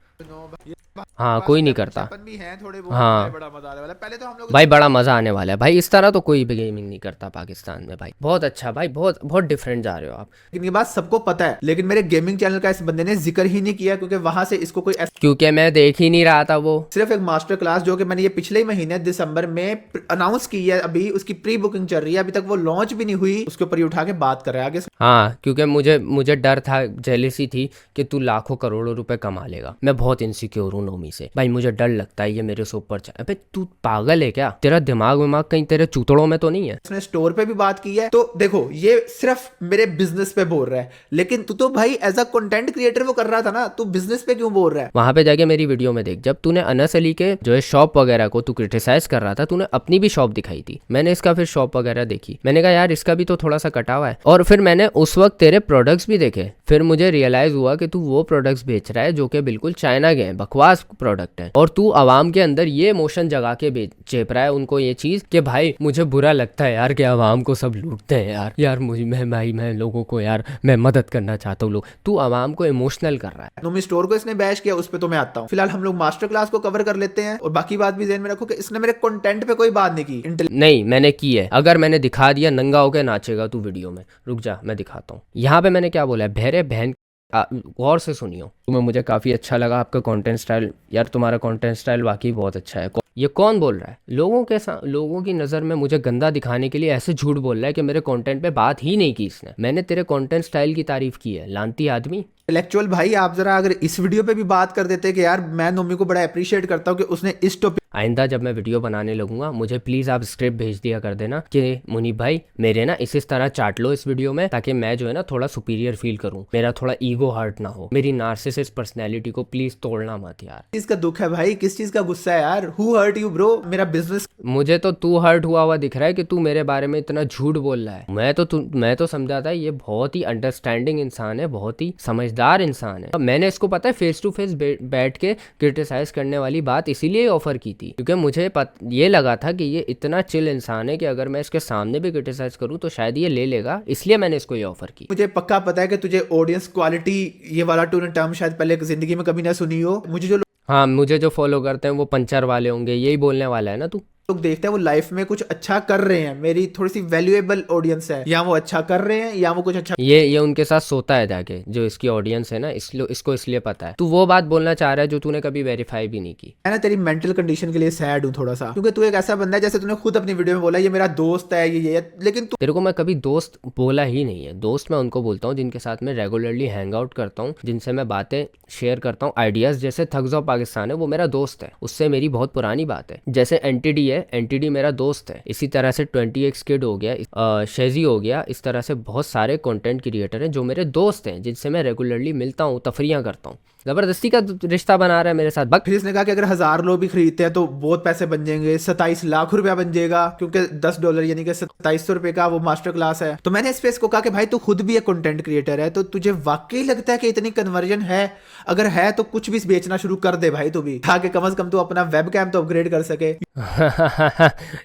हाँ कोई नहीं करता। भी हैं थोड़े बहुत। हाँ बड़ा मजा आने वाला है। पहले तो हम लोग भाई बड़ा मजा आने वाला है भाई। इस तरह तो कोई भी गेमिंग नहीं करता पाकिस्तान में भाई। बहुत अच्छा भाई, बहुत बहुत डिफरेंट जा रहे हो आप। लेकिन ये बात सबको पता है, लेकिन मेरे गेमिंग चैनल का इस बंदे ने जिक्र ही नहीं किया, क्योंकि वहां से इसको कोई क्योंकि मैं देख ही नहीं रहा था वो। सिर्फ एक मास्टर क्लास जो कि मैंने ये पिछले ही महीने दिसंबर में अनाउंस की है, अभी उसकी प्री बुकिंग चल रही है, अभी तक वो लॉन्च भी नहीं हुई, उसके ऊपर ही उठा के बात कर रहे हैं आगे। हाँ क्योंकि मुझे डर था, जेलिसी थी कि तू लाखों करोड़ों रुपए कमा लेगा। मैं बहुत इनसिक्योर हूँ नोमी से भाई, मुझे डर लगता है ये मेरे से ऊपर चल। अबे तू पागल है क्या? तेरा दिमाग विमाग कहीं तेरे चूतड़ों में तो नहीं है? उसने स्टोर पे भी बात की है। तो देखो ये सिर्फ मेरे बिजनेस पे बोल रहा है, लेकिन तू तो भाई एज अ कंटेंट क्रिएटर वो कर रहा था ना, तू बिजनेस पे क्यों बोल रहा है? वहां पे जाके मेरी वीडियो में देख, जब तूने अनस अली के जो है शॉप वगैरह को तू क्रिटिसाइज कर रहा था, तूने अपनी भी शॉप दिखाई थी। मैंने इसका फिर शॉप वगैरह देखी, मैंने कहा यार इसका भी तो थोड़ा सा कटा हुआ है। और फिर मैंने उस वक्त तेरे प्रोडक्ट्स भी देखे, फिर मुझे रियलाइज हुआ कि तू वो प्रोडक्ट्स बेच रहा है जो कि बिल्कुल चाइना के हैं, बकवास प्रोडक्ट है। और तू आवाम के अंदर ये इमोशन जगा के चेप रहा है उनको ये चीज कि भाई मुझे बुरा लगता है यार कि आवाम को सब लूटते हैं यार। यार मुझे मैं लोगों को यार मैं मदद करना चाहता हूँ लोग। तू आवाम को इमोशनल कर रहा है। नोमी स्टोर को इसने बैश किया, उस पर तो मैं आता हूँ। फिलहाल हम लोग मास्टर क्लास को कवर कर लेते हैं, और बाकी बात भी ध्यान में रखो कि इसने मेरे कंटेंट पे कोई बात नहीं की। नहीं मैंने की है। अगर मैंने दिखा दिया नंगा होकर नाचेगा तू वीडियो में, रुक जा मैं दिखाता हूँ। यहाँ पे मैंने क्या बोला है, बहरे बहन गौर से सुनियो। तुम्हें मुझे काफ़ी अच्छा लगा आपका कंटेंट स्टाइल यार, तुम्हारा कंटेंट स्टाइल वाकई बहुत अच्छा है। ये कौन बोल रहा है? लोगों की नज़र में मुझे गंदा दिखाने के लिए ऐसे झूठ बोल रहा है कि मेरे कंटेंट पे बात ही नहीं की इसने। मैंने तेरे कंटेंट स्टाइल की तारीफ की है, लानती आदमी। इंटेलेक्चुअल भाई आप जरा अगर इस वीडियो पे भी बात कर देते कि यार मैं नोमी को बड़ा अप्रिशिएट करता हूँ कि उसने इस टॉपिक। आइंदा जब मैं वीडियो बनाने लगूंगा मुझे प्लीज़ आप स्क्रिप्ट भेज दिया कर देना कि मुनीब भाई मेरे ना इस तरह चाट लो इस वीडियो में, ताकि मैं जो है ना थोड़ा सुपीरियर फील करूं, मेरा थोड़ा ईगो हर्ट ना हो। मेरी नार्सिसिस्ट पर्सनैलिटी को प्लीज़ तोड़ना मत यार। किस का दुख है भाई, किस चीज का गुस्सा है यार? Who hurt you bro? मेरा बिजनेस। मुझे तो तू हर्ट हुआ हुआ दिख रहा है कि तू मेरे बारे में इतना झूठ बोल रहा है। मैं तो समझा था ये बहुत ही अंडरस्टैंडिंग इंसान है, बहुत ही समझदार इंसान है। मैंने इसको पता है फेस टू फेस बैठ के क्रिटिसाइज करने वाली बात इसीलिए ऑफर की थी, क्योंकि मुझे ये लगा था कि ये इतना चिल इंसान है कि अगर मैं इसके सामने भी क्रिटिसाइज करूं तो शायद ये ले लेगा, इसलिए मैंने इसको ये ऑफर की। मुझे पक्का पता है कि तुझे ऑडियंस क्वालिटी ये वाला टर्म शायद पहले जिंदगी में कभी ना सुनी हो। मुझे जो फॉलो करते हैं वो पंचर वाले होंगे, यही बोलने वाला है ना तू? लोग देखते हैं वो लाइफ में कुछ अच्छा कर रहे हैं, मेरी थोड़ी सी वैल्यूएबल ऑडियंस है, या वो अच्छा कर रहे हैं या वो कुछ अच्छा। ये उनके साथ सोता है जाके, जो इसकी ऑडियंस है ना, इसको इसलिए पता है। तू वो बात बोलना चाह रहा है जो तूने कभी वेरीफाई भी नहीं की। मैं ना तेरी मेंटल कंडीशन के लिए सैड हूँ थोड़ा सा, क्योंकि तू एक ऐसा बंदा है, जैसे तूने खुद अपनी वीडियो में बोला ये मेरा दोस्त है ये, लेकिन तेरे को मैं कभी दोस्त बोला ही नहीं है। दोस्त मैं उनको बोलता हूँ जिनके साथ मैं रेगुलरली हैंग आउट करता हूँ, जिनसे मैं बातें शेयर करता हूँ, आइडियाज। जैसे थग्स ऑफ पाकिस्तान है वो मेरा दोस्त है, उससे मेरी बहुत पुरानी बात है। जैसे एनटीडी है, एनटीडी मेरा दोस्त है। इसी तरह से 20x किड हो गया, शेजी हो गया, इस तरह से बहुत सारे कंटेंट क्रिएटर हैं जो मेरे दोस्त हैं, जिनसे मैं रेगुलरली मिलता हूँ, तफरियाँ करता हूँ। जबरदस्ती का रिश्ता बना रहा है मेरे साथ। फिर इसने कहा कि अगर 1000 लोग भी खरीदते हैं तो बहुत पैसे बन जाएंगे, 27 लाख रुपया बन जाएगा, क्योंकि $10 यानी कि 2700 रुपए का वो मास्टर क्लास है। तो मैंने इस पे इसको कहा कि भाई तू खुद भी एक कंटेंट क्रिएटर है, तो तुझे वाकई लगता है कि इतनी कन्वर्जन है? अगर है तो कुछ भी बेचना शुरू कर दे भाई तू भी, ताकि कम से कम तू अपना वेब कैम तो अपग्रेड कर सके।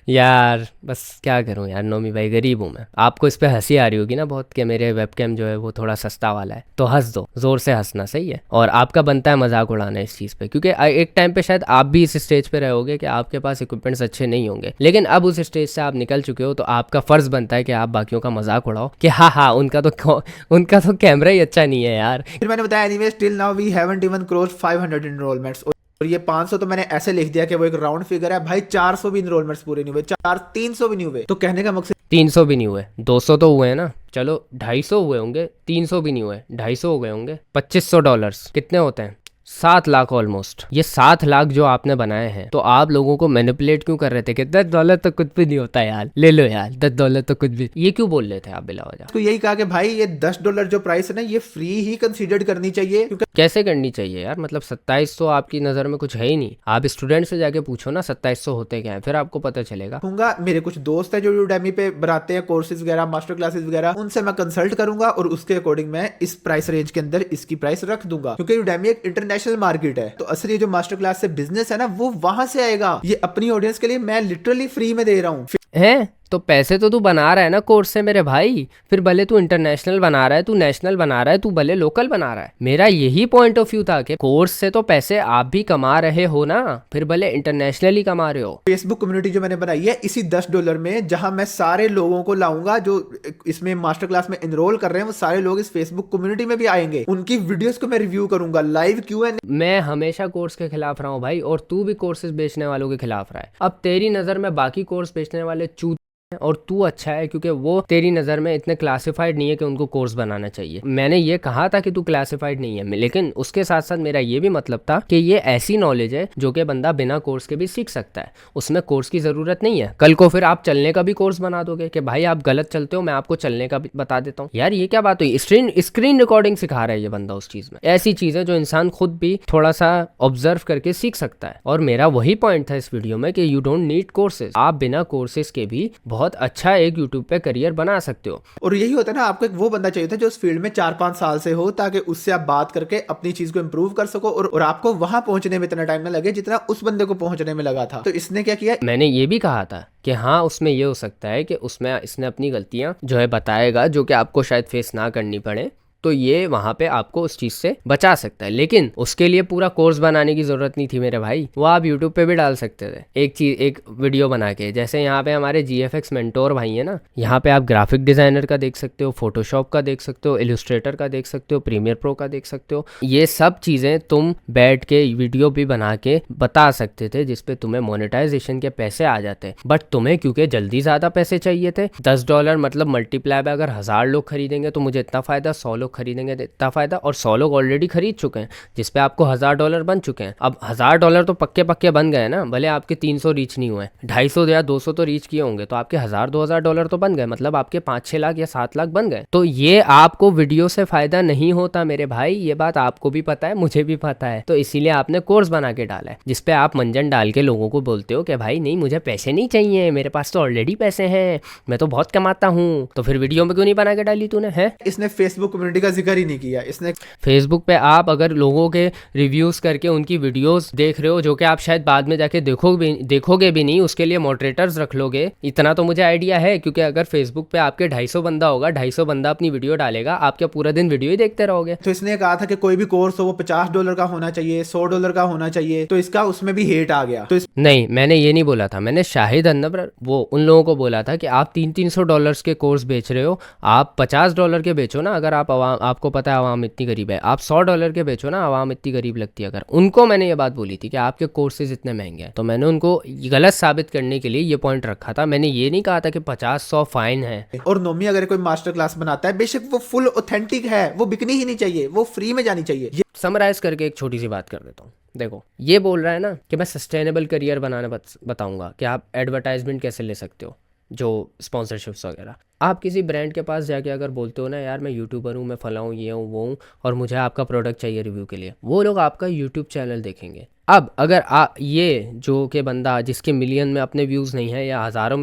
यार बस क्या करूं यार नोमी भाई, गरीब हूं मैं। आपको इस पे हंसी आ रही होगी ना बहुत कि मेरे वेबकैम जो है वो थोड़ा सस्ता वाला है, तो हंस दो, जोर से हंसना, सही है। और आप आपका बनता है मजाक उड़ाना इस चीज़ पे, क्योंकि एक टाइम पे शायद आप भी इस स्टेज पे रहोगे कि आपके पास इक्विपमेंट्स अच्छे नहीं होंगे, लेकिन अब उस स्टेज से आप निकल चुके हो, तो आपका फर्ज बनता है कि आप बाकियों का मजाक उड़ाओ कि हाँ हाँ उनका तो कैमरा ही अच्छा नहीं है यार। फिर मैंने बताया anyways till now we haven't even crossed 500 enrolments, और ये 500 तो मैंने ऐसे लिख दिया कि वो एक राउंड फिगर है भाई। 400 भी इनरोलमेंट्स पूरे नहीं हुए, 300 भी नहीं हुए। तो कहने का मकसद 300 भी नहीं हुए, 200 तो हुए हैं ना, चलो 250 हुए होंगे, 300 भी नहीं हुए, 250 हो गए होंगे। $2500 कितने होते हैं? 7 लाख ऑलमोस्ट। ये 7 लाख जो आपने बनाए हैं, तो आप लोगों को मैनिपुलेट क्यों कर रहे थे कि $10 तो कुछ भी नहीं होता यार, ले लो यार $10 तो कुछ भी, ये क्यों बोल रहे थे आप बिला वजह? तो यही कहा कि भाई ये $10 जो प्राइस है ना, ये फ्री ही कंसीडर करनी चाहिए, क्योंकि कैसे करनी चाहिए यार? मतलब 2700 आपकी नज़र में कुछ है ही नहीं। आप स्टूडेंट से जाके पूछो ना 2700 होते क्या है, फिर आपको पता चलेगा। दूंगा। मेरे कुछ दोस्त हैं जो यूडेमी पे बनाते हैं कोर्सेज वगैरह, मास्टर क्लासेस वगैरह, उनसे मैं कंसल्ट करूंगा और उसके अकॉर्डिंग मैं इस प्राइस रेंज के अंदर इसकी प्राइस रख दूंगा, क्योंकि यूडेमी एक इंटरनेशनल मार्केट है। तो असल ये जो मास्टर क्लास से बिजनेस है ना, वो वहां से आएगा। ये अपनी ऑडियंस के लिए मैं लिटरली फ्री में दे रहा हूँ। हैं तो पैसे तो तू बना रहा है ना कोर्स से मेरे भाई, फिर भले तू इंटरनेशनल बना रहा है, तू नेशनल बना रहा है, तू भले लोकल बना रहा है। मेरा यही पॉइंट ऑफ व्यू था कि कोर्स से तो पैसे आप भी कमा रहे हो ना, फिर भले इंटरनेशनली कमा रहे हो। फेसबुक कम्युनिटी जो मैंने बनाई है इसी $10 में, जहां मैं सारे लोगों को लाऊंगा जो इसमें मास्टर क्लास में इनरोल कर रहे हैं, वो सारे लोग इस फेसबुक कम्युनिटी में भी आएंगे। उनकी वीडियोस को मैं रिव्यू करूंगा, लाइव Q&A। मैं हमेशा कोर्स के खिलाफ रहा हूँ भाई, और तू भी कोर्सेज बेचने वालों के खिलाफ रहा है। अब तेरी नज़र में बाकी कोर्स बेचने वाले चूत और तू अच्छा है क्योंकि वो तेरी नज़र में इतने क्लासिफाइड नहीं है कि उनको कोर्स बनाना चाहिए। मैंने ये कहा था कि तू क्लासिफाइड नहीं है, लेकिन उसके साथ साथ मेरा ये भी मतलब था कि ये ऐसी नॉलेज है जो कि बंदा बिना कोर्स के भी सीख सकता है, उसमें कोर्स की ज़रूरत नहीं है। कल को फिर आप चलने का भी कोर्स बना दोगे कि भाई आप गलत चलते हो, मैं आपको चलने का भी बता देता हूँ। यार ये क्या बात हुई? स्क्रीन रिकॉर्डिंग सिखा रहा है ये बंदा उस चीज़ में। ऐसी चीज़ें जो इंसान खुद भी थोड़ा सा ऑब्जर्व करके सीख सकता है। और मेरा वही पॉइंट था इस वीडियो में कि यू डोंट नीड कोर्सेज। आप बिना कोर्सेज के भी बहुत अच्छा एक यूट्यूब पे करियर बना सकते हो। और यही होता है ना, आपको एक वो बंदा चाहिए था जो उस फील्ड में 4-5 साल से हो, ताकि उससे आप बात करके अपनी चीज को इंप्रूव कर सको और आपको वहां पहुंचने में इतना टाइम ना लगे जितना उस बंदे को पहुंचने में लगा था। तो इसने क्या किया, मैंने ये भी कहा था कि हाँ उसमें ये हो सकता है कि उसमें इसने अपनी गलतियां जो है बताएगा, जो कि आपको शायद फेस ना करनी पड़े, तो ये वहाँ पे आपको उस चीज़ से बचा सकता है। लेकिन उसके लिए पूरा कोर्स बनाने की ज़रूरत नहीं थी मेरे भाई, वो आप यूट्यूब पे भी डाल सकते थे एक वीडियो बना के। जैसे यहाँ पे हमारे GFX मेंटोर भाई है ना, यहाँ पे आप ग्राफिक डिज़ाइनर का देख सकते हो, फोटोशॉप का देख सकते हो, इलस्ट्रेटर का देख सकते हो, प्रीमियर प्रो का देख सकते हो। ये सब चीज़ें तुम बैठ के वीडियो भी बना के बता सकते थे, जिसपे तुम्हें मोनेटाइजेशन के पैसे आ जाते। बट तुम्हें क्योंकि जल्दी ज़्यादा पैसे चाहिए थे, $10 मतलब मल्टीप्लाई में अगर 1000 लोग खरीदेंगे तो मुझे इतना फ़ायदा, 100 लोग खरीदेंगे तो इतना फ़ायदा, और 100 लोग ऑलरेडी खरीद चुके हैं जिसपे आपको $1000 बन चुके हैं। अब $1000 तो पक्के पक्के बन गए ना, भले आपके 300 रीच नहीं हुए, 250 या 200 तो रीच किए होंगे, तो आपके $1000-2000 तो बन गए, मतलब आपके 5-6 लाख या 7 लाख बन गए। तो ये आपको वीडियो से फ़ायदा नहीं होता मेरे भाई, ये बात आपको भी पता है, मुझे भी पता है। तो इसीलिए आपने कोर्स बना के डाला है जिसपे आप मंजन डाल के लोगों को बोलते हो कि भाई नहीं मुझे पैसे नहीं चाहिए, मेरे पास तो ऑलरेडी पैसे हैं, मैं तो बहुत कमाता हूँ। तो फिर वीडियो में क्यों नहीं बना के डाली तूने? है इसने फेसबुक कम्युनिटी का जिक्र ही नहीं किया। इसने फेसबुक पे आप अगर लोगों के रिव्यूज़ करके उनकी वीडियोस देख रहे हो, जो कि आप शायद बाद में जाके देखोगे भी नहीं, उसके लिए मॉडरेटर्स रख लोगे, इतना तो मुझे आइडिया है। क्योंकि अगर फेसबुक पे आपके 250 बंदा होगा, 250 बंदा अपनी वीडियो डालेगा, आप क्या पूरा दिन वीडियो ही देखते रहोगे? तो इसने कहा था कि कोई भी कोर्स हो वो $50 का होना चाहिए, $100 का होना चाहिए, तो इसका उसमें भी हेट आ गया। तो नहीं, मैंने ये नहीं बोला था, मैंने शाहिद अन्नबर वो उन लोगों को बोला था कि आप $300-300 के कोर्स बेच रहे हो, आप $50 के बेचो ना। अगर आपको पता है आवाम इतनी गरीब है, आप $100 के बेचो ना, आवाम इतनी गरीब लगती है अगर। उनको मैंने ये बात बोली थी कि आपके कोर्सेज इतने महंगे हैं, तो मैंने उनको गलत साबित करने के लिए ये पॉइंट रखा था। मैंने ये नहीं कहा था कि 50-100 फाइन है। और नोमी अगर कोई मास्टर क्लास बनाता है, बेशक वो फुल ऑथेंटिक है, वो बिकनी ही नहीं चाहिए, वो फ्री में जानी चाहिए। समराइज करके एक छोटी सी बात कर देता हूँ। देखो, ये बोल रहा है ना कि मैं सस्टेनेबल करियर बनाने बताऊंगा कि आप एडवर्टाइजमेंट कैसे ले सकते हो, जो स्पॉन्सरशिप्स वगैरह। आप किसी ब्रांड के पास जाके अगर बोलते हो ना यार मैं यूट्यूबर हूँ, मैं फला हूँ, ये हूँ वो हूँ, और मुझे आपका प्रोडक्ट चाहिए रिव्यू के लिए, वो लोग आपका यूट्यूब चैनल देखेंगे। अब अगर ये जो कि बंदा जिसके मिलियन में अपने व्यूज़ नहीं है या हज़ारों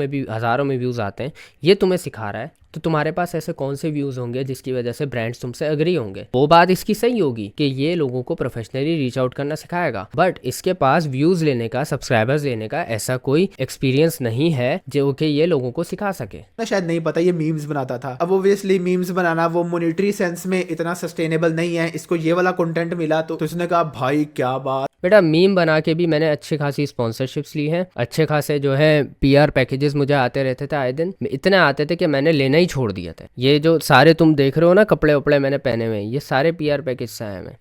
में व्यूज़ आते हैं, ये तुम्हें सिखा रहा है, तो तुम्हारे पास ऐसे कौन से व्यूज होंगे जिसकी वजह से ब्रांड्स तुमसे एग्री होंगे। वो बात इसकी सही होगी कि ये लोगों को प्रोफेशनली रीच आउट करना सिखाएगा, बट इसके पास व्यूज लेने का, सब्सक्राइबर्स लेने का ऐसा कोई एक्सपीरियंस नहीं है जो कि ये लोगों को सिखा सके। शायद नहीं पता ये मीम्स बनाता था। अब ऑब्वियसली मीम्स बनाना वो मॉनेटरी सेंस में इतना सस्टेनेबल नहीं है, इसको ये वाला कंटेंट मिला तो इसने कहा भाई क्या बात। बेटा मीम बना के भी मैंने अच्छी खासी स्पॉन्सरशिप्स ली हैं, अच्छे खासे जो है पीआर पैकेजेस मुझे आते रहते थे आए दिन, इतने आते थे कि मैंने लेना ही छोड़ दिया था। ये जो सारे तुम देख रहे हो ना कपड़े वपड़े मैंने पहने हुए, ये सारे पीआर पैकेज से आए हैं।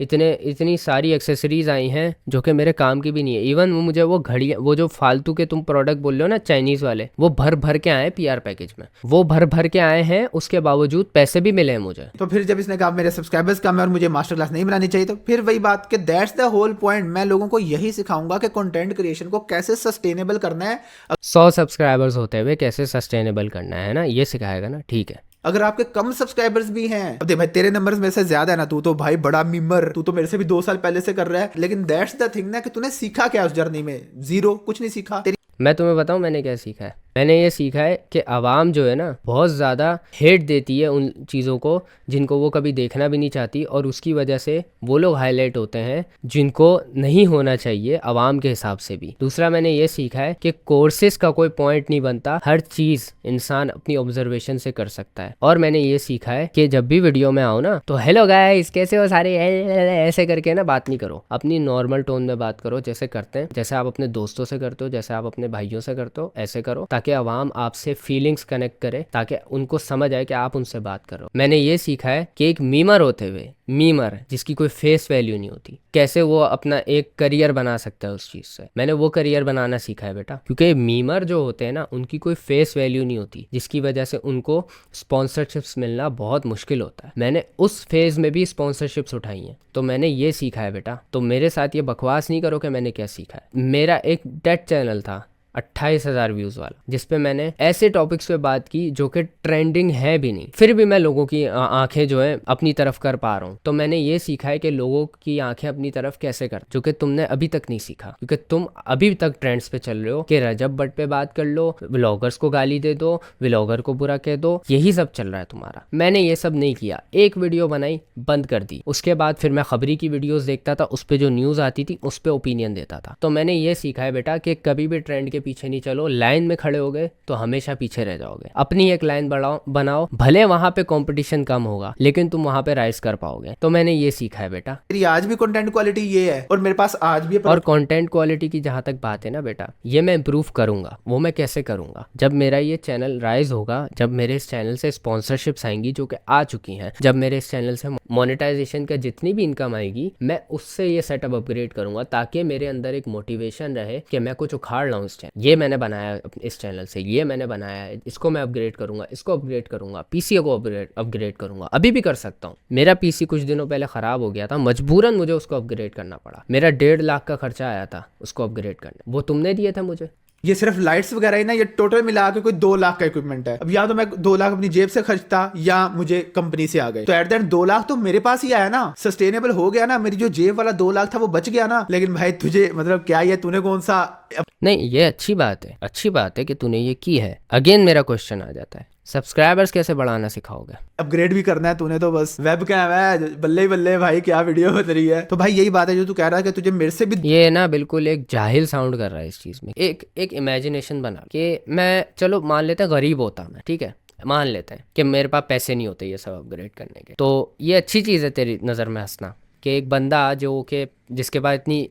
इतनी सारी एक्सेसरीज आई हैं जो कि मेरे काम की भी नहीं है। इवन मुझे वो घड़ी, वो जो फालतू के तुम प्रोडक्ट बोल रहे हो ना चाइनीज वाले, वो भर भर के आए पीआर पैकेज में, वो भर भर के आए हैं, उसके बावजूद पैसे भी मिले हैं मुझे। तो फिर जब इसने कहा मेरे सब्सक्राइबर्स कम है और मुझे मास्टर क्लास नहीं बनानी चाहिए, तो फिर वही बात कि दैट्स द होल पॉइंट। मैं लोगों को यही सिखाऊंगा कि कंटेंट क्रिएशन को कैसे सस्टेनेबल करना है। 100 सब्सक्राइबर्स होते हुए कैसे सस्टेनेबल करना है ना, ये सिखाएगा ना, ठीक है। अगर आपके कम सब्सक्राइबर्स भी हैं, अब देख भाई तेरे नंबर्स मेरे से ज्यादा है ना, तू तो भाई बड़ा मीमर, तू तो मेरे से भी 2 साल पहले से कर रहा है, लेकिन दैट्स द थिंग ना कि तूने सीखा क्या उस जर्नी में? जीरो, कुछ नहीं सीखा। मैं तुम्हें बताऊं मैंने क्या सीखा है। मैंने ये सीखा है कि आवाम जो है ना बहुत ज़्यादा हेट देती है उन चीज़ों को जिनको वो कभी देखना भी नहीं चाहती, और उसकी वजह से वो लोग हाईलाइट होते हैं जिनको नहीं होना चाहिए आवाम के हिसाब से भी। दूसरा मैंने ये सीखा है कि कोर्सेज का कोई पॉइंट नहीं बनता, हर चीज़ इंसान अपनी ऑब्जर्वेशन से कर सकता है। और मैंने ये सीखा है कि जब भी वीडियो में आओ ना तो हेलो गाइस कैसे हो सारे, ऐसे करके ना बात नहीं करो, अपनी नॉर्मल टोन में बात करो जैसे करते हैं, जैसे आप अपने दोस्तों से करते हो, जैसे आप अपने भाइयों से करते हो, ऐसे करो ताकि आवाम आपसे फीलिंग्स कनेक्ट करे, ताकि उनको समझ आए कि आप उनसे बात करो। मैंने ये सीखा है कि एक मीमर होते हुए, मीमर जिसकी कोई फेस वैल्यू नहीं होती, कैसे वो अपना एक करियर बना सकता है उस चीज़ से। मैंने वो करियर बनाना सीखा है बेटा, क्योंकि मीमर जो होते हैं ना उनकी कोई फेस वैल्यू नहीं होती, जिसकी वजह से उनको स्पॉन्सरशिप्स मिलना बहुत मुश्किल होता है। मैंने उस फेज में भी स्पॉन्सरशिप्स उठाई हैं, तो मैंने ये सीखा है बेटा। तो मेरे साथ ये बकवास नहीं करो कि मैंने क्या सीखा है। मेरा एक डेट चैनल था 28,000 व्यूज़ वाला, जिसपे मैंने ऐसे टॉपिक्स पे बात की जो कि ट्रेंडिंग है भी नहीं, फिर भी मैं लोगों की आंखें जो है अपनी तरफ कर पा रहा हूँ। तो मैंने ये सीखा है कि लोगों की आंखें अपनी तरफ कैसे कर, जो कि तुमने अभी तक नहीं सीखा, क्योंकि तुम अभी तक ट्रेंड्स पे चल रहे हो कि रजब भट्ट पे बात कर लो, व्लॉगर्स को गाली दे दो, व्लॉगर को बुरा कह दो, यही सब चल रहा है तुम्हारा। मैंने ये सब नहीं किया, एक वीडियो बनाई बंद कर दी, उसके बाद फिर मैं खबरी की वीडियोस देखता था, उस पर जो न्यूज़ आती थी उस पर ओपिनियन देता था। तो मैंने ये सीखा है बेटा कि कभी भी ट्रेंड के पीछे नहीं चलो, लाइन में खड़े हो गए तो हमेशा पीछे रह जाओगे। अपनी एक लाइन बनाओ, भले वहां पे कंपटीशन कम होगा लेकिन तुम वहां पे राइज कर पाओगे। तो मैंने ये सीखा है बेटा। मेरी आज भी कंटेंट क्वालिटी ये है और मेरे पास आज भी और कंटेंट क्वालिटी की जहां तक बात है ना बेटा, ये मैं इंप्रूव करूंगा। वो मैं कैसे करूंगा? जब मेरा ये चैनल राइज होगा, जब मेरे इस चैनल से स्पॉन्सरशिप्स आएंगी जो कि आ चुकी हैं, जब मेरे इस चैनल से मोनेटाइजेशन का जितनी भी इनकम आएगी, मैं उससे ये सेटअप अपग्रेड करूंगा ताकि मेरे अंदर एक मोटिवेशन रहे कि मैं कुछ उखाड़ रहा हूँ इस चैनल। ये मैंने बनाया इस चैनल से, ये मैंने बनाया है, इसको मैं अपग्रेड करूंगा, इसको अपग्रेड करूंगा, पीसी को अपग्रेड करूंगा। अभी भी कर सकता हूँ। मेरा पीसी कुछ दिनों पहले खराब हो गया था, मजबूरन मुझे उसको अपग्रेड करना पड़ा। मेरा 1.5 लाख का खर्चा आया था उसको अपग्रेड करने, वो तुमने दिए थे मुझे। ये सिर्फ लाइट्स वगैरह ही ना, ये टोटल मिला के कोई 2 लाख का इक्विपमेंट है। अब या तो मैं 2 लाख अपनी जेब से खर्चता या मुझे कंपनी से आ गए, तो एट द एंड 2 लाख तो मेरे पास ही आया ना, सस्टेनेबल हो गया ना। मेरी जो जेब वाला 2 लाख था वो बच गया ना। लेकिन भाई तुझे मतलब क्या, ये तूने कौन सा नहीं, ये अच्छी बात है, अच्छी बात है कि तूने ये की है। अगेन मेरा क्वेश्चन आ जाता है, सब्सक्राइबर्स कैसे बढ़ाना सिखाओगे? अपग्रेड भी करना है तूने, तो बस वेब कैम है, बल्ले ही बल्ले भाई क्या वीडियो बन रही है। तो भाई यही बात है जो तू कह रहा है कि तुझे मेरे से भी, ये ना बिल्कुल एक जाहिल साउंड कर रहा है इस चीज में। एक इमेजिनेशन बना कि मैं, चलो मान लेते हैं गरीब होता मैं, ठीक है, मान लेते हैं कि मेरे पास पैसे नहीं होते ये सब अपग्रेड करने के। तो ये अच्छी चीज़ है तेरी नज़र में हंसना, कि एक बंदा जो कि जिसके पास इतनी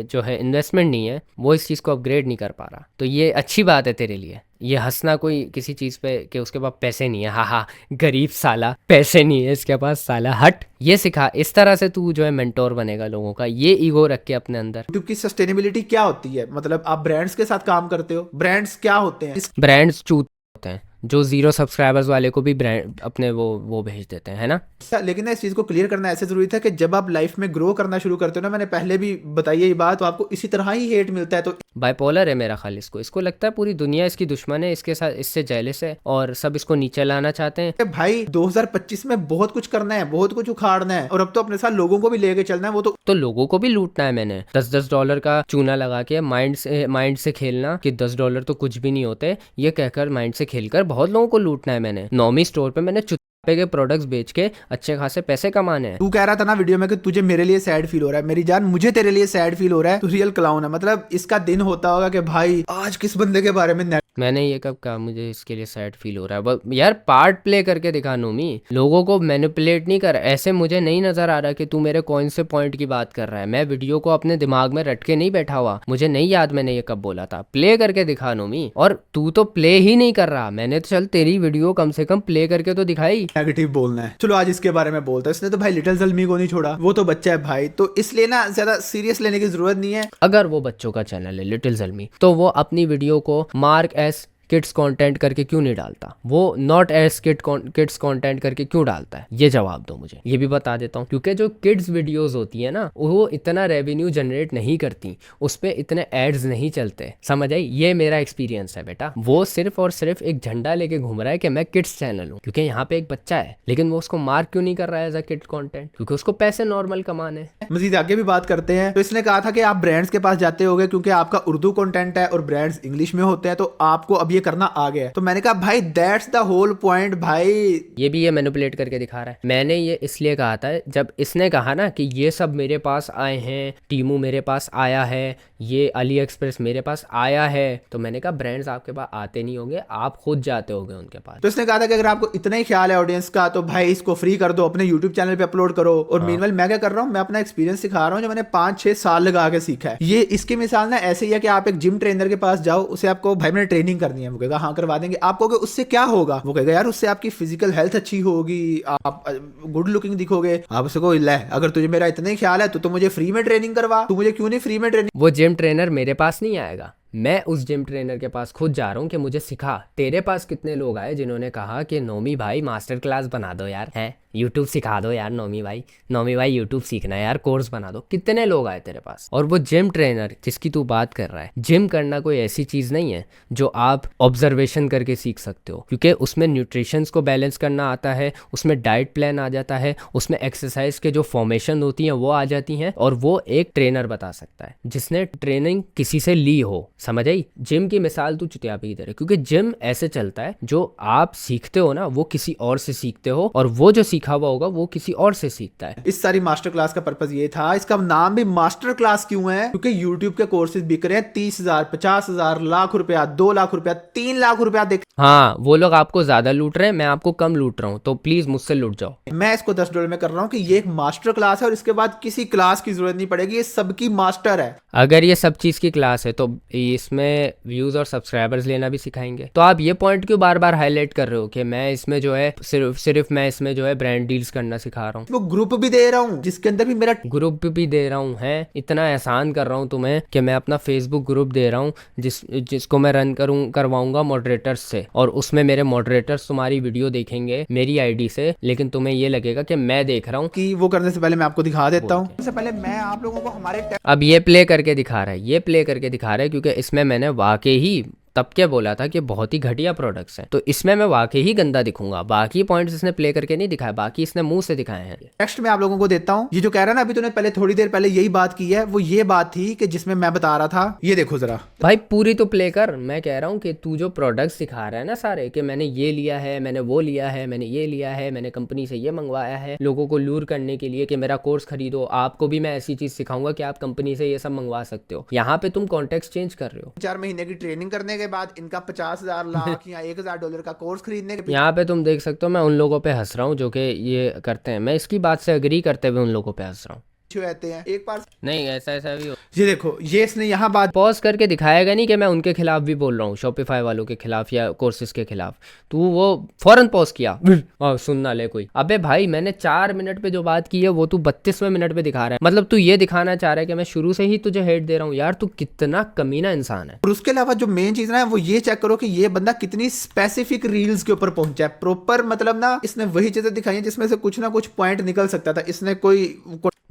जो है इन्वेस्टमेंट नहीं है, वो इस चीज़ को अपग्रेड नहीं कर पा रहा। तो ये अच्छी बात है तेरे लिए, ये हंसना कोई किसी चीज़ पे कि उसके पास पैसे नहीं है, हा गरीब साला, पैसे नहीं है इसके पास साला, हट। ये सिखा, इस तरह से तू जो है मेंटोर बनेगा लोगों का, ये ईगो रख के अपने अंदर। यूट्यूब की सस्टेनेबिलिटी क्या होती है? मतलब आप ब्रांड्स के साथ काम करते हो, ब्रांड्स क्या होते हैं? ब्रांड्स चूत होते हैं जो 0 सब्सक्राइबर्स वाले को भी ब्रांड अपने वो भेज देते हैं, है ना। लेकिन ना इस चीज को क्लियर करना ऐसे जरूरी था कि जब आप लाइफ में ग्रो करना शुरू करते हो ना, मैंने पहले भी बताई है ये बात, तो आपको इसी तरह ही हेट मिलता है। तो बाइपोलर है मेरा ख्याल, इसको लगता है पूरी दुनिया इसकी दुश्मन है, इसके साथ इससे जेलस है और सब इसको नीचे लाना चाहते हैं। भाई 2025 में बहुत कुछ करना है, बहुत कुछ उखाड़ना है, और अब तो अपने साथ लोगों को भी लेके चलना है। वो तो लोगों को भी लूटना है। मैंने $10 का चूना लगा के माइंड से खेलना कि $10 तो कुछ भी नहीं होते, ये कहकर माइंड से खेलकर बहुत लोगों को लूटना है। मैंने नॉमी स्टोर पे मैंने पे के प्रोडक्ट्स बेच के अच्छे खासे पैसे कमाने हैं। तू कह रहा था ना वीडियो में कि तुझे मेरे लिए सैड फील हो रहा है, मेरी जान मुझे तेरे लिए सैड फील हो रहा है, तू रियल क्लाउन है। मतलब इसका दिन होता होगा कि भाई आज किस बंदे के बारे में मैंने ये कब कहा मुझे इसके लिए सैड फील हो रहा है? यार पार्ट प्ले करके दिखा नोमी, लोगों को मैनिपुलेट नहीं कर। ऐसे मुझे नहीं नजर आ रहा कि तू मेरे कौन से पॉइंट की बात कर रहा है। मैं वीडियो को अपने दिमाग में रट के नहीं बैठा हुआ, मुझे नहीं याद मैंने ये कब बोला था। प्ले करके दिखा नोमी, और तू तो प्ले ही नहीं कर रहा। मैंने तो चल तेरी वीडियो कम से कम प्ले करके तो दिखाई। नेगेटिव बोलना है, चलो आज इसके बारे में बोलता है। इसने तो भाई लिटिल ज़ल्मी को नहीं छोड़ा, वो तो बच्चा है भाई, तो इसलिए ना ज्यादा सीरियस लेने की जरूरत नहीं है। अगर वो बच्चों का चैनल है लिटिल ज़ल्मी, तो वो अपनी वीडियो को मार्क एस किड्स कंटेंट करके क्यों नहीं डालता? वो नॉट एज किड्स कंटेंट करके क्यों डालता है? ये जवाब दो मुझे। ये भी बता देता हूँ, क्योंकि जो किड्स वीडियोस होती है ना, वो इतना रेवेन्यू जनरेट नहीं करती, उस पर इतने एड्स नहीं चलते, समझ आई? ये मेरा एक्सपीरियंस है बेटा। वो सिर्फ और सिर्फ एक झंडा लेके घूम रहा है कि मैं किड्स चैनल हूँ, क्योंकि यहाँ पे एक बच्चा है, लेकिन वो उसको मार्क क्यों नहीं कर रहा है एज अ किड कॉन्टेंट? क्योंकि उसको पैसे नॉर्मल कमाने। मजीद आगे भी बात करते हैं। तो इसने कहा था कि आप ब्रांड्स के पास जाते होगे क्योंकि आपका उर्दू कंटेंट है और ब्रांड्स इंग्लिश में होते हैं, तो आपको अब ये करना आ गया है। तो मैंने कहा भाई दैट्स द होल पॉइंट भाई। ये भी ये मैनिपुलेट करके दिखा रहा है। मैंने ये इसलिए कहा था, जब इसने कहा ना कि ये सब मेरे पास आए हैं, टीमू मेरे पास आया है, ये अली एक्सप्रेस मेरे पास आया है, तो मैंने कहा ब्रांड्स आपके पास आते नहीं होंगे, आप खुद जाते होगे उनके पास। तो इसने कहा था कि अगर आपको इतना ही ख्याल है ऑडियंस का, तो भाई इसको फ्री कर दो, अपने यूट्यूब चैनल पे अपलोड करो। और मीनवाइल मैं क्या कर रहा हूँ, मैं अपना एक्सपीरियंस सिखा रहा हूँ जो मैंने 5-6 साल लगा के सीखा है। ये इसकी मिसाल ना ऐसे ही है कि आप एक जिम ट्रेनर के पास जाओ, उसे आपको भाई मैंने ट्रेनिंग करनी है, वो कहेगा हाँ करवा देंगे। आप कहोगे उससे क्या होगा? वो कहेगा यार उससे आपकी फिजिकल हेल्थ अच्छी होगी, आप गुड लुकिंग दिखोगे। आप उसको अगर तुझे मेरा इतना ही ख्याल है तो मुझे फ्री में ट्रेनिंग करवा, तू मुझे क्यों नहीं फ्री में ट्रेनिंग। वो जिम ट्रेनर मेरे पास नहीं आएगा, मैं उस जिम ट्रेनर के पास खुद जा रहा हूँ कि मुझे सिखा। तेरे पास कितने लोग आए जिन्होंने कहा कि नोमी भाई मास्टर क्लास बना दो यार, है यूट्यूब सिखा दो यार नोमी भाई यूट्यूब सीखना है यार, कोर्स बना दो। कितने लोग आए तेरे पास? और वो जिम ट्रेनर जिसकी तू बात कर रहा है, जिम करना कोई ऐसी चीज़ नहीं है जो आप ऑब्जर्वेशन करके सीख सकते हो, क्योंकि उसमें न्यूट्रिशंस को बैलेंस करना आता है, उसमें डाइट प्लान आ जाता है, उसमें एक्सरसाइज के जो फॉर्मेशन होती हैं वो आ जाती हैं, और वो एक ट्रेनर बता सकता है जिसने ट्रेनिंग किसी से ली हो, समझ आई? जिम की मिसाल तू चुतिया पे इधर है, क्योंकि जिम ऐसे चलता है, जो आप सीखते हो ना वो किसी और से सीखते हो, और वो जो सीखा हुआ होगा वो किसी और से सीखता है। इस सारी मास्टर क्लास का पर्पस ये था। इसका नाम भी मास्टर क्लास क्यों है? क्योंकि यूट्यूब के कोर्सेज बिक रहे हैं 30,000, 50,000, लाख रुपया, 2 लाख रुपया, 3 लाख रुपया। देख हाँ, वो लोग आपको ज्यादा लूट रहे हैं, मैं आपको कम लूट रहा हूँ, तो प्लीज मुझसे लूट जाओ। मैं इसको $10 में कर रहा हूँ कि ये एक मास्टर क्लास है और इसके बाद किसी क्लास की जरूरत नहीं पड़ेगी, ये सबकी मास्टर है। अगर ये सब चीज की क्लास है तो इसमें व्यूज और सब्सक्राइबर्स लेना भी सिखाएंगे। तो आप ये पॉइंट क्यों बार बार हाईलाइट कर रहे हो कि मैं इसमें जो है सिर्फ मैं इसमें जो है ब्रांड डील्स करना सिखा रहा हूँ? वो ग्रुप भी दे रहा हूँ जिसके अंदर भी मेरा ग्रुप भी दे रहा हूँ, है इतना एहसान कर रहा हूँ तुम्हें कि मैं अपना फेसबुक ग्रुप दे रहा हूँ जिसको मैं रन करवाऊंगा मॉडरेटर्स से, और उसमें मेरे मॉडरेटर्स तुम्हारी वीडियो देखेंगे मेरी आईडी से, लेकिन तुम्हें ये लगेगा कि मैं देख रहा हूँ। कि वो करने से पहले मैं आपको दिखा देता हूँ। सबसे पहले मैं आप लोगों को हमारे अब ये प्ले करके दिखा रहा है, ये प्ले करके दिखा रहा है, क्योंकि इसमें मैंने वाकई ही तब क्या बोला था कि बहुत ही घटिया प्रोडक्ट्स हैं, तो इसमें मैं वाकई ही गंदा दिखूंगा। बाकी पॉइंट्स इसने प्ले करके नहीं दिखाया, बाकी इसने मुंह से दिखाए हैं। नेक्स्ट मैं आप लोगों को देता हूं, ये जो कह रहा है ना, अभी तूने पहले थोड़ी देर पहले यही बात की है, वो ये बात थी कि जिसमें मैं बता रहा था, ये देखो जरा भाई पूरी तो प्ले कर। मैं कह रहा हूँ कि तू जो प्रोडक्ट्स दिखा रहा है ना सारे, कि मैंने ये लिया है, मैंने वो लिया है, मैंने ये लिया है, मैंने कंपनी से ये मंगवाया है, लोगों को लूर करने के लिए कि मेरा कोर्स खरीदो, आपको भी मैं ऐसी चीज सिखाऊंगा कि आप कंपनी से ये सब मंगवा सकते हो। यहाँ पे तुम कॉन्टेक्स्ट चेंज कर रहे हो। 4 महीने की ट्रेनिंग करने के बाद इनका 50,000, लाख या $1,000 का कोर्स खरीदने के यहाँ पे तुम देख सकते हो, मैं उन लोगों पे हंस रहा हूँ जो कि ये करते हैं, मैं इसकी बात से एग्री करते हुए उन लोगों पे हंस रहा हूँ। रहते हैं एक बार नहीं, ऐसा भी हो। ये देखो, ये इसने यहाँ बात पॉज करके दिखाएगा नहीं कि मैं उनके खिलाफ भी बोल रहा हूँ, शॉपिफाई वालों के खिलाफ या कोर्सेज के खिलाफ। तू वो फौरन पॉज किया और सुनना ले कोई। अबे भाई मैंने 4 मिनट पे जो बात की है वो तू 32वें मिनट पे दिखा रहा है। मतलब तू ये दिखाना चाह रहा है कि मैं शुरू से ही तुझे हेट दे रहा हूँ। यार तू कितना कमीना इंसान है। और उसके अलावा जो मेन चीज ना वो ये चेक करो कि ये बंदा कितनी स्पेसिफिक रील्स के ऊपर पहुंचा है। प्रॉपर मतलब ना इसने वही चीजें दिखाई है जिसमें से कुछ ना कुछ पॉइंट निकल सकता था। इसने कोई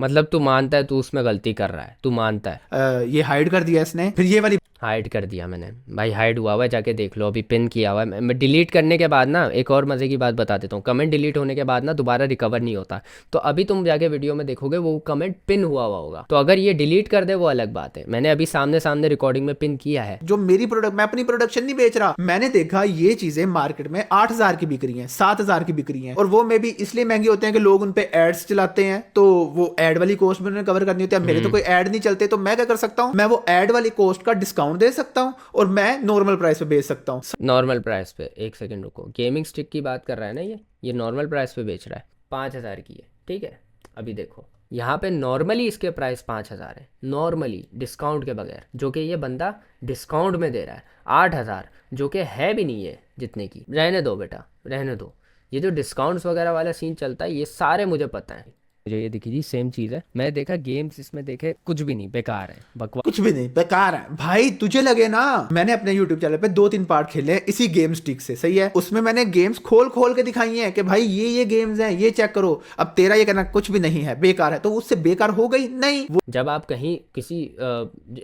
मतलब तू मानता है तू उसमें गलती कर रहा है, तू मानता है। ये हाइड कर दिया इसने, फिर ये वाली हाइड कर दिया मैंने भाई, हाइड हुआ हुआ है, जाके देख लो, अभी पिन किया हुआ है। मैं डिलीट करने के बाद ना एक और मज़े की बात बता देता हूँ, कमेंट डिलीट होने के बाद ना दोबारा रिकवर नहीं होता। तो अभी तुम जाके वीडियो में देखोगे वो कमेंट पिन हुआ हुआ होगा, तो अगर ये डिलीट कर दे वो अलग बात है। मैंने अभी सामने सामने रिकॉर्डिंग में पिन किया है। जो मेरी प्रोडक्ट, मैं अपनी प्रोडक्शन नहीं बेच रहा, मैंने देखा ये चीजें मार्केट में 8,000 की बिक रही हैं, 7,000 की बिक रही हैं, और वो मे भी इसलिए महंगे होते हैं कि लोग उन पे एड्स चलाते हैं, तो वो एड वाली कॉस्ट में उन्हें कवर करनी होती है। मेरे तो कोई एड नहीं चलते, तो मैं क्या कर सकता हूँ, मैं वो एड वाली कॉस्ट का डिस्काउंट दे सकता हूँ और मैं नॉर्मल प्राइस पे बेच सकता हूँ। नॉर्मल प्राइस पे, एक सेकंड रुको, गेमिंग स्टिक की बात कर रहा है ना ये नॉर्मल प्राइस पे बेच रहा है, 5,000 की है, ठीक है। अभी देखो यहाँ पे नॉर्मली इसके प्राइस 5,000 है, नॉर्मली डिस्काउंट के बगैर, जो कि ये बंदा डिस्काउंट में दे रहा है 8,000, जो कि है भी नहीं है जितने की। रहने दो बेटा, रहने दो, ये जो डिस्काउंट्स वगैरह वाला सीन चलता है ये सारे मुझे पता है। मुझे ये दिखी जी सेम चीज़ है, मैं देखा गेम्स इसमें देखे कुछ भी नहीं, बेकार है, बकवास, कुछ भी नहीं, बेकार है भाई। तुझे लगे ना, मैंने अपने YouTube चैनल पे 2-3 पार्ट खेले हैं इसी गेम स्टिक से, सही है। उसमें मैंने गेम्स खोल खोल के दिखाई हैं कि भाई ये गेम्स हैं, ये चेक करो। अब तेरा ये कहना कुछ भी नहीं है, बेकार है, तो उससे बेकार हो गई नहीं वो। जब आप कहीं किसी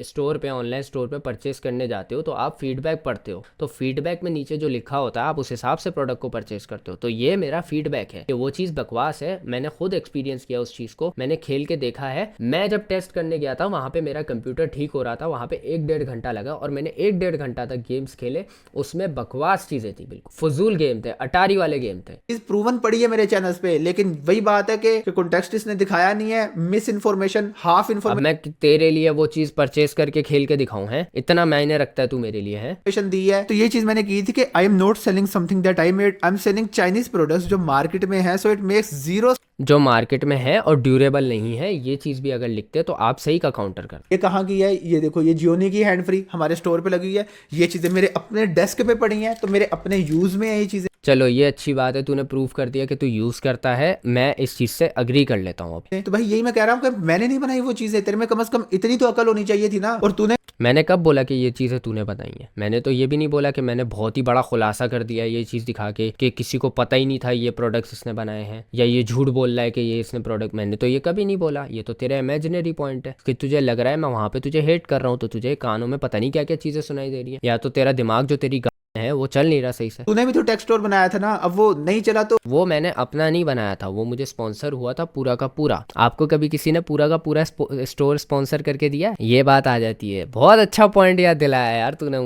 स्टोर पे, ऑनलाइन स्टोर पे परचेस करने जाते हो तो आप फीडबैक पढ़ते हो, तो फीडबैक में नीचे जो लिखा होता है आप उस हिसाब से प्रोडक्ट को परचेस करते हो। तो ये मेरा फीडबैक है कि वो चीज़ बकवास है, मैंने खुद एक्सपीरियंस किया उस चीज़ को, मैंने खेल के देखा है। मैं जब टेस्ट करने गया था वहाँ पे मेरा कंप्यूटर ठीक हो रहा था, वहाँ पे 1-1.5 घंटा लगा और मैंने 1-1.5 घंटा तक गेम्स खेले, उसमें बकवास चीज़ें थी, बिल्कुल फजूल गेम थे, अटारी वाले गेम थे। चीज प्रूवन पड़ी है मेरे चैनल्स पे, लेकिन वही बात है कि कॉन्टेक्स्ट इसने दिखाया नहीं है, मिस इन्फॉर्मेशन, हाफ अब इन्फॉर्मेशन मैं तेरे लिए वो चीज़ परचेस करके खेल के दिखाऊं, है इतना मायने रखता है तू मेरे लिए, है। दी है। तो ये चीज मैंने की थी कि I am not selling something that I made, I am selling Chinese products जो मार्केट में है, सो इट मेक्स जीरो, जो मार्केट में है और ड्यूरेबल नहीं है, ये चीज़ भी अगर लिखते तो आप सही का काउंटर कर। ये कहाँ की है, ये देखो, ये जियोनी की हैंड फ्री हमारे स्टोर पे लगी है। ये चीजें मेरे अपने डेस्क पे पड़ी हैं, तो मेरे अपने यूज में है ये चीजें। चलो ये अच्छी बात है, तूने प्रूव कर दिया कि तू यूज़ करता है, मैं इस चीज़ से अग्री कर लेता हूँ अब। तो भाई यही मैं कह रहा हूँ कि मैंने नहीं बनाई वो चीजें, तेरे में कम से कम इतनी तो अकल होनी चाहिए थी ना। और तूने, मैंने कब बोला कि ये चीज़ें तूने बताई हैं? मैंने तो ये भी नहीं बोला कि मैंने बहुत ही बड़ा खुलासा कर दिया ये चीज़ दिखा के कि किसी को पता ही नहीं था ये प्रोडक्ट्स इसने बनाए हैं, या ये झूठ बोल रहा है कि ये इसने प्रोडक्ट, मैंने तो ये कभी नहीं बोला। ये तो तेरा इमेजिनरी पॉइंट है कि तुझे लग रहा है मैं वहाँ पे तुझे हेट कर रहा हूँ, तो तुझे कानों में पता नहीं क्या क्या चीज़ें सुनाई दे रही है, या तो तेरा दिमाग जो तेरी है वो चल नहीं रहा सही से। तूने भी तो टेक्स्ट स्टोर बनाया था ना, अब वो नहीं चला तो। वो मैंने अपना नहीं बनाया था, वो मुझे स्पॉन्सर हुआ था पूरा का पूरा। आपको कभी किसी ने पूरा का पूरा स्टोर स्पॉन्सर करके दिया? ये बात आ जाती है। बहुत अच्छा पॉइंट याद दिलाया यार तूने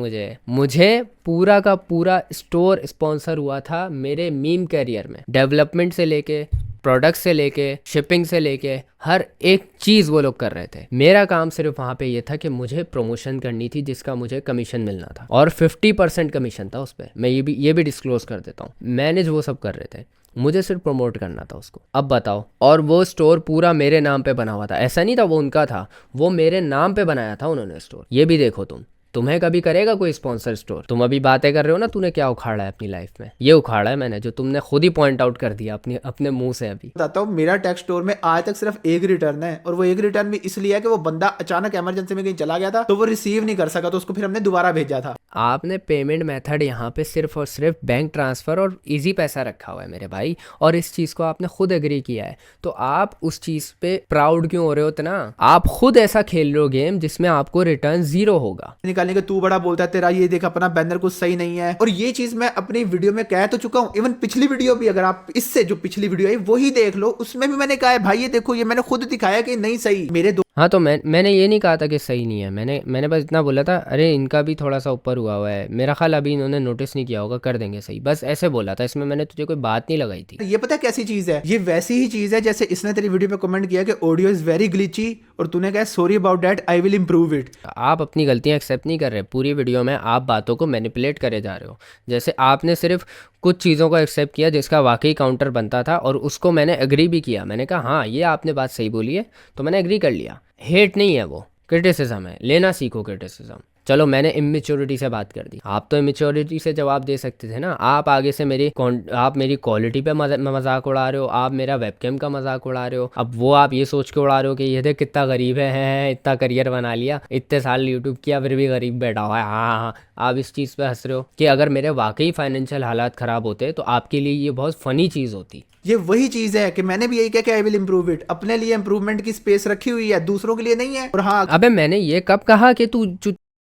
मुझे पूरा का पूरा स्टोर स्पॉन्सर हुआ था मेरे मीम कैरियर में, डेवलपमेंट से लेके, प्रोडक्ट से लेके, शिपिंग से लेके, हर एक चीज़ वो लोग कर रहे थे। मेरा काम सिर्फ वहाँ पे ये था कि मुझे प्रमोशन करनी थी जिसका मुझे कमीशन मिलना था, और 50% कमीशन था उस पर। मैं ये भी डिस्क्लोज कर देता हूँ, मैनेज वो सब कर रहे थे, मुझे सिर्फ प्रमोट करना था उसको। अब बताओ, और वो स्टोर पूरा मेरे नाम पे बना हुआ था, ऐसा नहीं था वो उनका था, वो मेरे नाम पे बनाया था उन्होंने स्टोर। ये भी देखो तुम्हें कभी करेगा कोई स्पॉन्सर स्टोर? तुम अभी बातें कर रहे हो ना तूने क्या उखाड़ा है अपनी लाइफ में, ये उखाड़ा है मैंने, जो तुमने खुद ही पॉइंट आउट कर दिया अपने मुंह से। अभी बताता हूँ, मेरा टेक्स्ट स्टोर में आज तक सिर्फ एक रिटर्न है, और वो एक रिटर्न भी इसलिए है कि वो बंदा अचानक इमरजेंसी में कहीं चला गया था, तो वो रिसीव नहीं कर सका, तो उसको फिर हमने दोबारा भेजा था। आपने पेमेंट मेथड यहाँ पे सिर्फ और सिर्फ बैंक ट्रांसफ़र और इजी पैसा रखा हुआ है मेरे भाई, और इस चीज़ को आपने खुद एग्री किया है, तो आप उस चीज़ पे प्राउड क्यों हो रहे हो इतना? आप खुद ऐसा खेल रहे हो गेम जिसमें आपको रिटर्न 0 होगा। निकालने के तू बड़ा बोलता है, तेरा ये देख अपना बैनर कुछ सही नहीं है, और ये चीज मैं अपनी वीडियो में कह तो चुका हूँ। इवन पिछली वीडियो भी, अगर आप इससे जो पिछली वीडियो है वही देख लो, उसमें भी मैंने कहा है भाई ये देखो, ये मैंने खुद दिखाया कि नहीं सही। मेरे दो, हाँ, तो मैंने ये नहीं कहा था कि सही नहीं है, मैंने बस इतना बोला था, अरे इनका भी थोड़ा सा ऊपर हुआ है, मेरा ख्याल अभी इन्होंने नोटिस नहीं किया होगा, कर देंगे सही, बस ऐसे बोला था। इसमें मैंने तुझे कोई बात नहीं लगाई थी। ये पता है कैसी चीज है, ये वैसी ही चीज है जैसे इसने तेरी वीडियो पे कमेंट किया कि ऑडियो इज वेरी ग्लिची, और तूने कहा sorry about that, I will improve it. आप अपनी गलतियां एक्सेप्ट नहीं कर रहे, पूरी वीडियो में आप बातों को मैनिपुलेट करे जा रहे हो। जैसे आपने सिर्फ कुछ चीज़ों को एक्सेप्ट किया जिसका वाकई काउंटर बनता था, और उसको मैंने एग्री भी किया, मैंने कहा हाँ ये आपने बात सही बोली है, तो मैंने एग्री कर लिया। हेट नहीं है वो, क्रिटिसिज्म है, लेना सीखो क्रिटिसिज्म। चलो मैंने इमेच्योरिटी से बात कर दी, आप तो इमेच्योरिटी से जवाब दे सकते थे ना। आप आगे से आप मेरी क्वालिटी पे मजाक उड़ा रहे हो, आप मेरा वेबकैम का मजाक उड़ा रहे हो। अब वो आप ये सोच के उड़ा रहे हो कि ये देख कितना गरीब है, इतना करियर बना लिया, इतने साल यूट्यूब किया फिर भी गरीब बैठा हुआ है। हाँ हाँ, आप इस चीज़ पे हंस रहे हो कि अगर मेरे वाकई फाइनेंशियल हालात ख़राब होते तो आपके लिए ये बहुत फ़नी चीज़ होती। ये वही चीज है कि मैंने भी यही कहा कि आई विल इम्प्रूव इट, अपने लिए इम्प्रूवमेंट की स्पेस रखी हुई है, दूसरों के लिए नहीं है। और हाँ, अबे मैंने ये कब कहा कि तू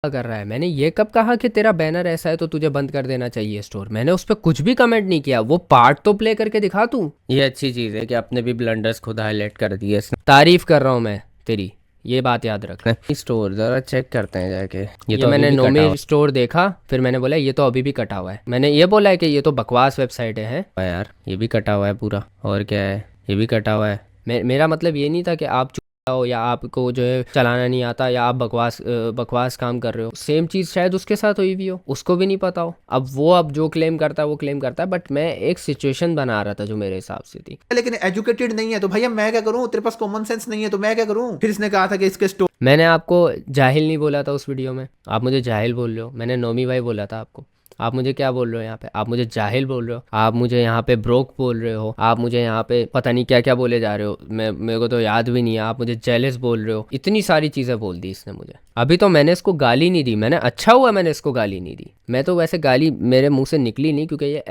कर रहा है, मैंने ये कब कहा कि तेरा बैनर ऐसा है तो तुझे बंद कर देना चाहिए स्टोर? मैंने उस पर कुछ भी कमेंट नहीं किया। वो पार्ट तो प्ले करके दिखा तू। ये अच्छी चीज़ है कि अपने भी ब्लंडर्स खुद हाईलाइट कर दिए। तारीफ कर रहा हूँ मैं तेरी, ये बात याद रखना। स्टोर जरा चेक करते हैं जाके। ये तो मैंने नोमी स्टोर देखा, फिर मैंने बोला ये तो अभी भी कटा हुआ है। मैंने ये बोला है कि ये तो बकवास वेबसाइट है यार, ये भी कटा हुआ है पूरा। और क्या है, ये भी कटा हुआ है। मेरा मतलब ये नहीं था कि आप हो या आपको जो है चलाना नहीं आता या आप बकवास काम कर रहे हो। सेम चीज़ शायद उसके साथ हुई भी हो, उसको भी नहीं पता हो। अब जो क्लेम करता है वो क्लेम करता है, बट मैं एक सिचुएशन बना रहा था जो मेरे हिसाब से थी। लेकिन एजुकेटेड नहीं है तो भैया मैं क्या करूं, तेरे पास कॉमन सेंस नहीं है तो मैं क्या करूं। फिर इसने कहा था कि इसके स्टोर, मैंने आपको जाहिल नहीं बोला था उस वीडियो में, आप मुझे जाहिल बोल रहे हो। मैंने नोमी भाई बोला था आपको, आप मुझे क्या बोल रहे हो यहाँ पे? आप मुझे जाहिल बोल रहे हो, आप मुझे यहाँ पे ब्रोक बोल रहे हो, आप मुझे यहाँ पे पता नहीं क्या क्या बोले जा रहे हो, मेरे को तो याद भी नहीं है। आप मुझे जेलस बोल रहे हो, इतनी सारी चीज़ें बोल दी इसने मुझे। अभी तो मैंने इसको गाली नहीं दी, मैंने अच्छा हुआ मैंने इसको गाली नहीं दी। मैं तो वैसे गाली मेरे मुँह से निकली नहीं, क्योंकि ये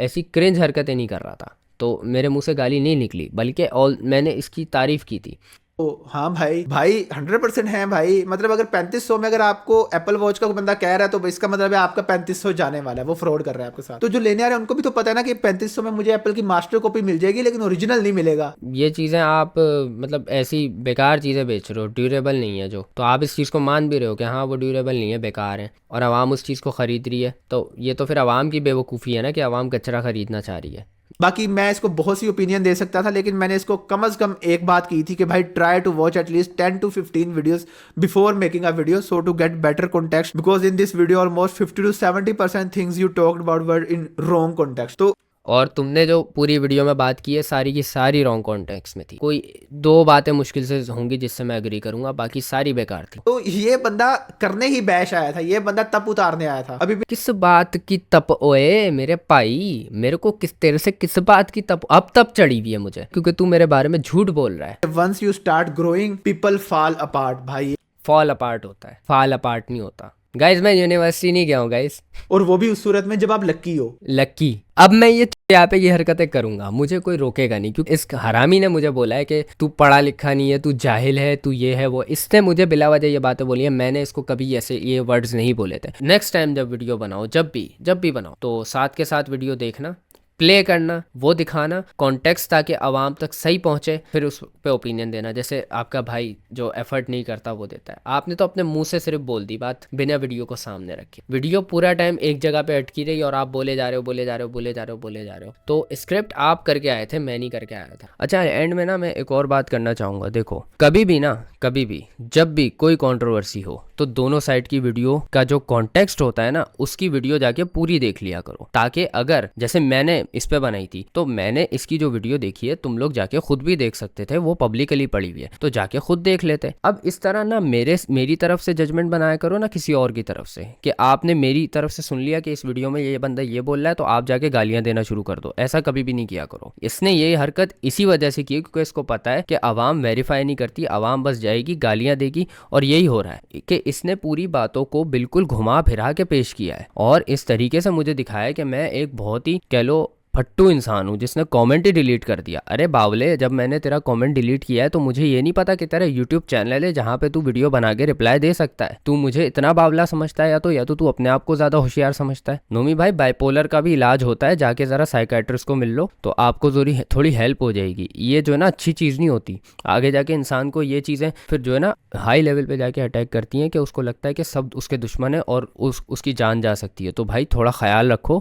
ऐसी क्रिंज हरकतें नहीं कर रहा था, तो मेरे मुँह से गाली नहीं निकली, बल्कि मैंने इसकी तारीफ़ की थी। हाँ भाई 100% है भाई। मतलब अगर 3500 में अगर आपको एप्पल वॉच का कोई बंदा कह रहा है तो इसका मतलब है आपका 3500 जाने वाला है, वो फ्रॉड कर रहा है आपके साथ। तो जो लेने आ रहे हैं उनको भी तो पता है ना कि 3500 में मुझे एप्पल की मास्टर कॉपी मिल जाएगी लेकिन ओरिजिनल नहीं मिलेगा। ये चीज़ें आप मतलब ऐसी बेकार चीज़ें बेच रहे हो, ड्यूरेबल नहीं है जो, तो आप इस चीज़ को मान भी रहे हो कि हाँ वो ड्यूरेबल नहीं है, बेकार है, और आवाम उस चीज़ को ख़रीद रही है। तो ये तो फिर आवाम की बेवकूफ़ी है ना कि आवाम कचरा ख़रीदना चाह रही है। बाकी मैं इसको बहुत सी ओपिनियन दे सकता था, लेकिन मैंने इसको कम से कम एक बात की थी कि भाई try to watch at least 10 to 15 videos before making a video, so to get better context, because in this video almost 50 to 70% things you talked about were in wrong context. तो और तुमने जो पूरी वीडियो में बात की है सारी की सारी रॉन्ग कॉन्टेक्स्ट में थी। कोई 2 बातें मुश्किल से होंगी जिससे मैं एग्री करूंगा, बाकी सारी बेकार थी। तो ये बंदा करने ही बैश आया था, ये बंदा तप उतारने आया था। अभी किस बात की तप ओए मेरे भाई, मेरे को तेरे से किस बात की तप अब तप चढ़ी हुई है मुझे, क्योंकि तू मेरे बारे में झूठ बोल रहा है। Once you start growing people fall apart. भाई फॉल अपार्ट होता है, फॉल अपार्ट नहीं होता। गाइज मैं यूनिवर्सिटी नहीं गया हूँ गाइज, और वो भी उस सूरत में जब आप लक्की हो। लक्की। अब मैं ये यहाँ पे ये हरकतें करूंगा, मुझे कोई रोकेगा नहीं, क्योंकि इस हरामी ने मुझे बोला है कि तू पढ़ा लिखा नहीं है, तू जाहिल है, तू ये है वो। इसने मुझे बिला वजह ये बातें बोली है, मैंने इसको कभी ऐसे ये वर्ड्स नहीं बोले थे। नेक्स्ट टाइम जब वीडियो बनाओ, जब भी बनाओ, तो साथ के साथ वीडियो देखना, प्ले करना, वो दिखाना कॉन्टेक्स्ट, ताकि आवाम तक सही पहुंचे, फिर उस पे ओपिनियन देना। जैसे आपका भाई जो एफर्ट नहीं करता वो देता है, आपने तो अपने मुंह से सिर्फ बोल दी बात बिना वीडियो को सामने रखे। वीडियो पूरा टाइम एक जगह पे अटकी रही और आप बोले जा रहे हो। तो स्क्रिप्ट आप करके आए थे, मैं नहीं करके आया था। अच्छा, एंड में ना मैं एक और बात करना चाहूँगा। देखो कभी भी जब भी कोई कॉन्ट्रोवर्सी हो तो दोनों साइड की वीडियो का जो कॉन्टेक्स्ट होता है ना, उसकी वीडियो जाके पूरी देख लिया करो, ताकि अगर जैसे मैंने इस पे बनाई थी तो मैंने इसकी जो वीडियो देखी है तुम लोग जाके खुद भी देख सकते थे, वो पब्लिकली पड़ी हुई है, तो जाके खुद देख लेते। अब इस तरह ना मेरी तरफ से जजमेंट बनाया करो ना किसी और की तरफ से, कि आपने मेरी तरफ से सुन लिया कि इस वीडियो में ये बंदा ये बोल रहा है तो आप जाके गालियां देना शुरू कर दो। ऐसा कभी भी नहीं किया करो। इसने ये हरकत इसी वजह से की क्योंकि इसको पता है कि आवाम वेरीफाई नहीं करती, आवाम बस जाएगी गालियां देगी, और यही हो रहा है कि इसने पूरी बातों को बिल्कुल घुमा फिरा के पेश किया है, और इस तरीके से मुझे दिखाया कि मैं एक बहुत ही कह लो फट्टू इंसान हूँ जिसने कमेंट ही डिलीट कर दिया। अरे बावले, जब मैंने तेरा कमेंट डिलीट किया है तो मुझे ये नहीं पता कि तेरा यूट्यूब चैनल है जहाँ पे तू वीडियो बना के रिप्लाई दे सकता है। तू मुझे इतना बावला समझता है या तो तू अपने आप को ज़्यादा होशियार समझता है। नोमी भाई, बाइपोलर का भी इलाज होता है, जाके ज़रा साइकेट्रिस्ट को मिल लो तो आपको थोड़ी हेल्प हो जाएगी। ये जो है ना अच्छी चीज़ नहीं होती, आगे जाके इंसान को ये चीज़ें फिर जो है ना हाई लेवल पर जाके अटैक करती हैं कि उसको लगता है कि सब उसके दुश्मन है और उसकी जान जा सकती है। तो भाई थोड़ा ख्याल रखो,